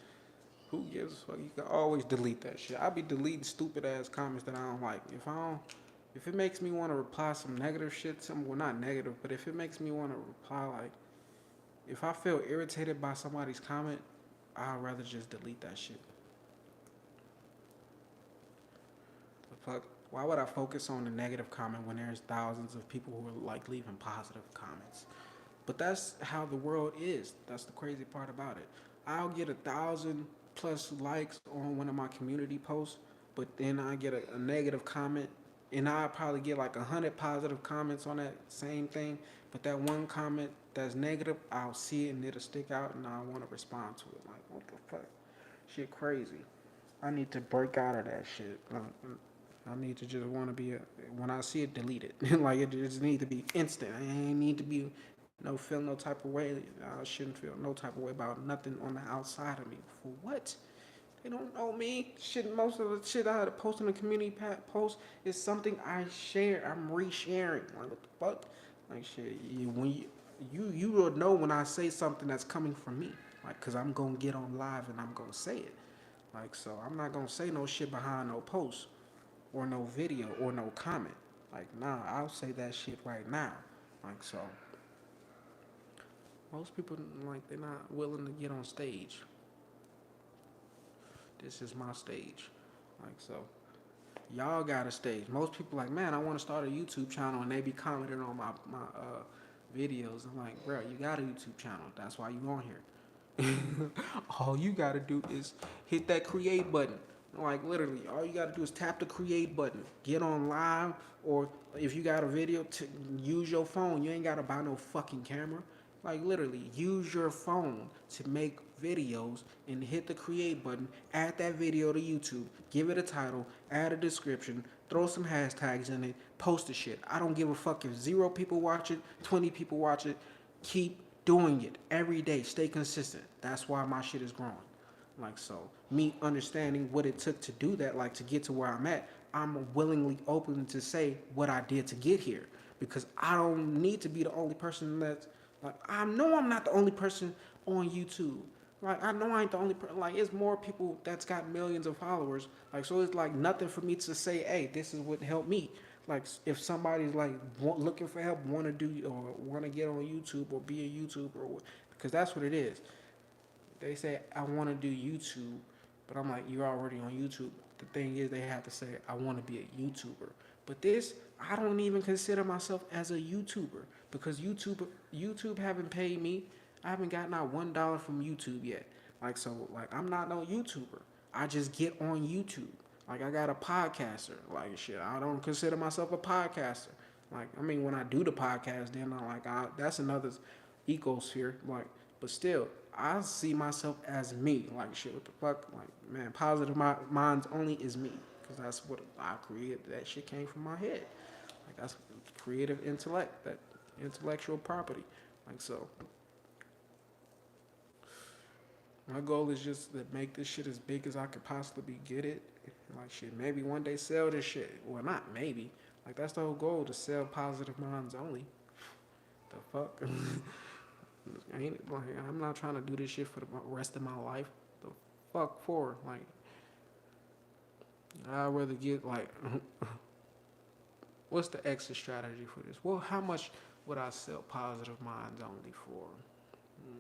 Who gives a fuck? You can always delete that shit. I be deleting stupid ass comments that I don't like. If it makes me want to reply some negative shit, well, not negative, but if it makes me want to reply, like, if I feel irritated by somebody's comment, I'd rather just delete that shit. The fuck? Why would I focus on the negative comment when there's thousands of people who are like leaving positive comments? But that's how the world is. That's the crazy part about it. I'll get 1,000+ likes on one of my community posts, but then I get a negative comment, and I'll probably get like 100 positive comments on that same thing. But that one comment that's negative, I'll see it and it'll stick out, and I want to respond to it. Like, what the fuck? Shit, crazy. I need to break out of that shit. I need to just want to be when I see it, delete it. Like, it just need to be instant. I ain't need to be feel no type of way. I shouldn't feel no type of way about nothing on the outside of me. For what? They don't know me. Shit, most of the shit I had to post in the community post is something I share. I'm resharing. Like, what the fuck? Like, shit. You will know when I say something that's coming from me. Like, cause I'm gonna get on live and I'm gonna say it. Like, so I'm not gonna say no shit behind no post or no video or no comment. Like, nah, I'll say that shit right now. Like, so most people, like, they're not willing to get on stage. This is my stage. Like, so y'all got a stage. Most people like, man, I want to start a YouTube channel, and they be commenting on my videos. I'm like, bro, you got a YouTube channel. That's why you on here. All you gotta do is hit that create button. Like, literally, all you gotta do is tap the create button. Get on live, or if you got a video, use your phone. You ain't gotta buy no fucking camera. Like, literally, use your phone to make videos and hit the create button. Add that video to YouTube. Give it a title. Add a description. Throw some hashtags in it. Post the shit. I don't give a fuck if 0 people watch it, 20 people watch it. Keep doing it every day. Stay consistent. That's why my shit is growing. Like, so me understanding what it took to do that, like to get to where I'm at, I'm willingly open to say what I did to get here, because I don't need to be the only person that's like, I know I'm not the only person on YouTube. Like, I know I ain't the only person. Like, it's more people that's got millions of followers. Like, so it's like nothing for me to say, hey, this is what helped me. Like, if somebody's like looking for help, want to do or want to get on YouTube or be a YouTuber, or because that's what it is. They say I want to do YouTube, but I'm like, you're already on YouTube. The thing is, they have to say I want to be a YouTuber, But this, I don't even consider myself as a YouTuber because YouTube haven't paid me. I haven't gotten out $1 from YouTube yet. Like so, like I'm not no YouTuber. I just get on YouTube. Like I got a podcaster. Like shit, I don't consider myself a podcaster. Like I mean, when I do the podcast, then that's another ecosphere. Like, but still, I see myself as me. Like shit, what the fuck? Like man, positive minds only is me because that's what I created. That shit came from my head. Like that's creative intellect, that intellectual property. Like so, my goal is just to make this shit as big as I could possibly get it. Like shit, maybe one day sell this shit. Well, not maybe. Like that's the whole goal to sell positive minds only. The fuck? Ain't like I'm not trying to do this shit for the rest of my life. The fuck for? Like I'd rather get like what's the exit strategy for this? Well, how much would I sell positive minds only for?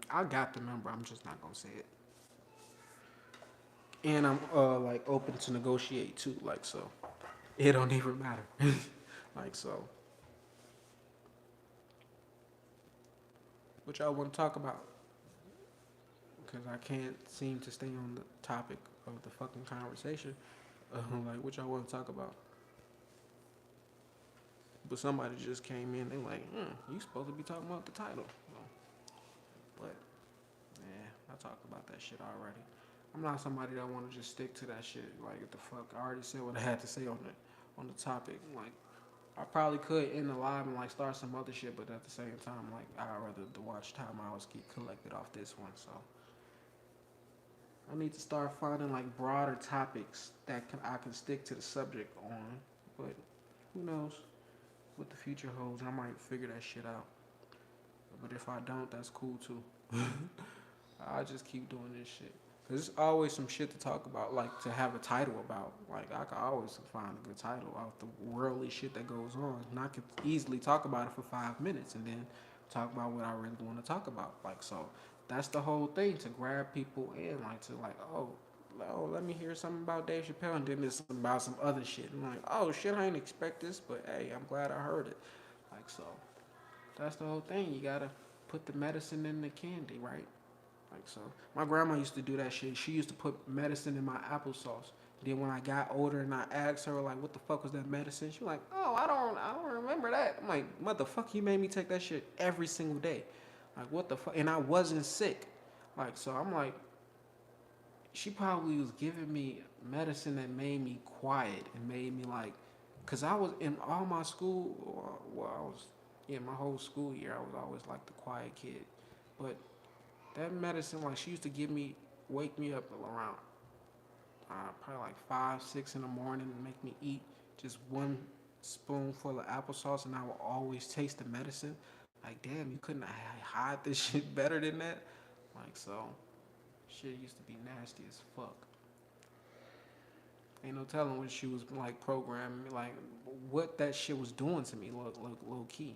I got the number. I'm just not gonna say it. And I'm like open to negotiate too. Like so, it don't even matter. Like so, what y'all want to talk about? Because I can't seem to stay on the topic of the fucking conversation. Like what y'all want to talk about? But somebody just came in. They like, you supposed to be talking about the title. But yeah, I talked about that shit already. I'm not somebody that want to just stick to that shit. Like, what the fuck? I already said what I had to say on the topic. Like, I probably could end the live and like start some other shit, but at the same time, like, I'd rather the watch time hours get collected off this one. So I need to start finding like broader topics that I can stick to the subject on. But who knows what the future holds? I might figure that shit out. But if I don't, that's cool too. I just keep doing this shit. Cause there's always some shit to talk about, like to have a title about. Like I could always find a good title out the worldly shit that goes on, and I could easily talk about it for 5 minutes and then talk about what I really want to talk about. Like so, that's the whole thing to grab people in, like to like oh let me hear something about Dave Chappelle, and then it's about some other shit. And I'm like oh shit, I didn't expect this, but hey, I'm glad I heard it. Like so, that's the whole thing. You gotta put the medicine in the candy, right? Like so, my grandma used to do that shit. She used to put medicine in my applesauce. Then when I got older and I asked her like, "What the fuck was that medicine?" She was like, "Oh, I don't remember that." I'm like, "Motherfucker, you made me take that shit every single day." Like, what the fuck? And I wasn't sick. Like, so I'm like, she probably was giving me medicine that made me quiet and made me like, cause I was in all my school. Well, I was in my whole school year. I was always like the quiet kid, but that medicine, like she used to give me, wake me up around probably like 5, 6 in the morning and make me eat just one spoonful of applesauce, and I would always taste the medicine. Like, damn, you couldn't hide this shit better than that. Like, so shit used to be nasty as fuck. Ain't no telling what she was like programming me, like what that shit was doing to me, low key.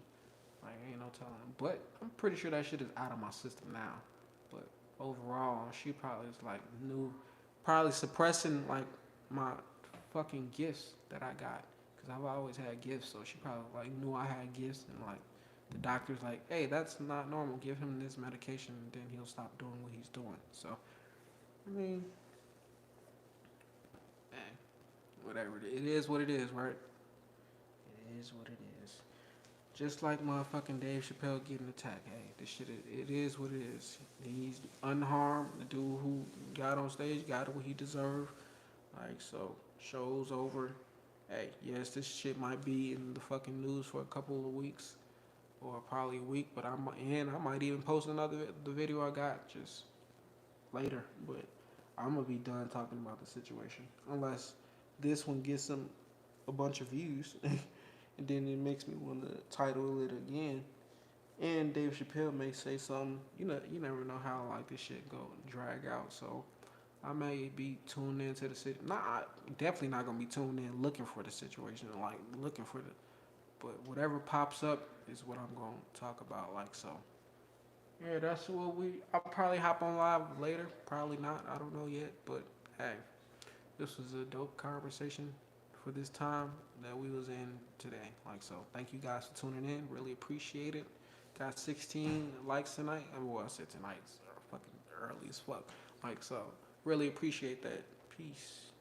Like, ain't no telling. But I'm pretty sure that shit is out of my system now. But overall, she probably is like new, probably suppressing like my fucking gifts that I got. Cause I've always had gifts, so she probably like knew I had gifts, and like the doctor's like, hey, that's not normal. Give him this medication, and then he'll stop doing what he's doing. So, I mean, eh, whatever. It is what it is, right? It is what it is. Just like motherfucking Dave Chappelle getting attacked. Hey, this shit, it is what it is. He's unharmed. The dude who got on stage got what he deserved. Like, so, show's over. Hey, yes, this shit might be in the fucking news for a couple of weeks or probably a week, but I might even post the video I got just later. But I'm gonna be done talking about the situation unless this one gets a bunch of views, and then it makes me want to title it again. And Dave Chappelle may say something. You never know how like this shit go drag out. So I may be tuned into the city. Nah, definitely not gonna be tuned in looking for the situation, like looking for the. But whatever pops up is what I'm gonna talk about. Like so. Yeah, that's what we. I'll probably hop on live later. Probably not. I don't know yet. But hey, this was a dope conversation for this time that we was in today. Like so, thank you guys for tuning in. Really appreciate it. Got 16 likes tonight. I mean, well, I said tonight's fucking early as fuck. Like so, really appreciate that. Peace.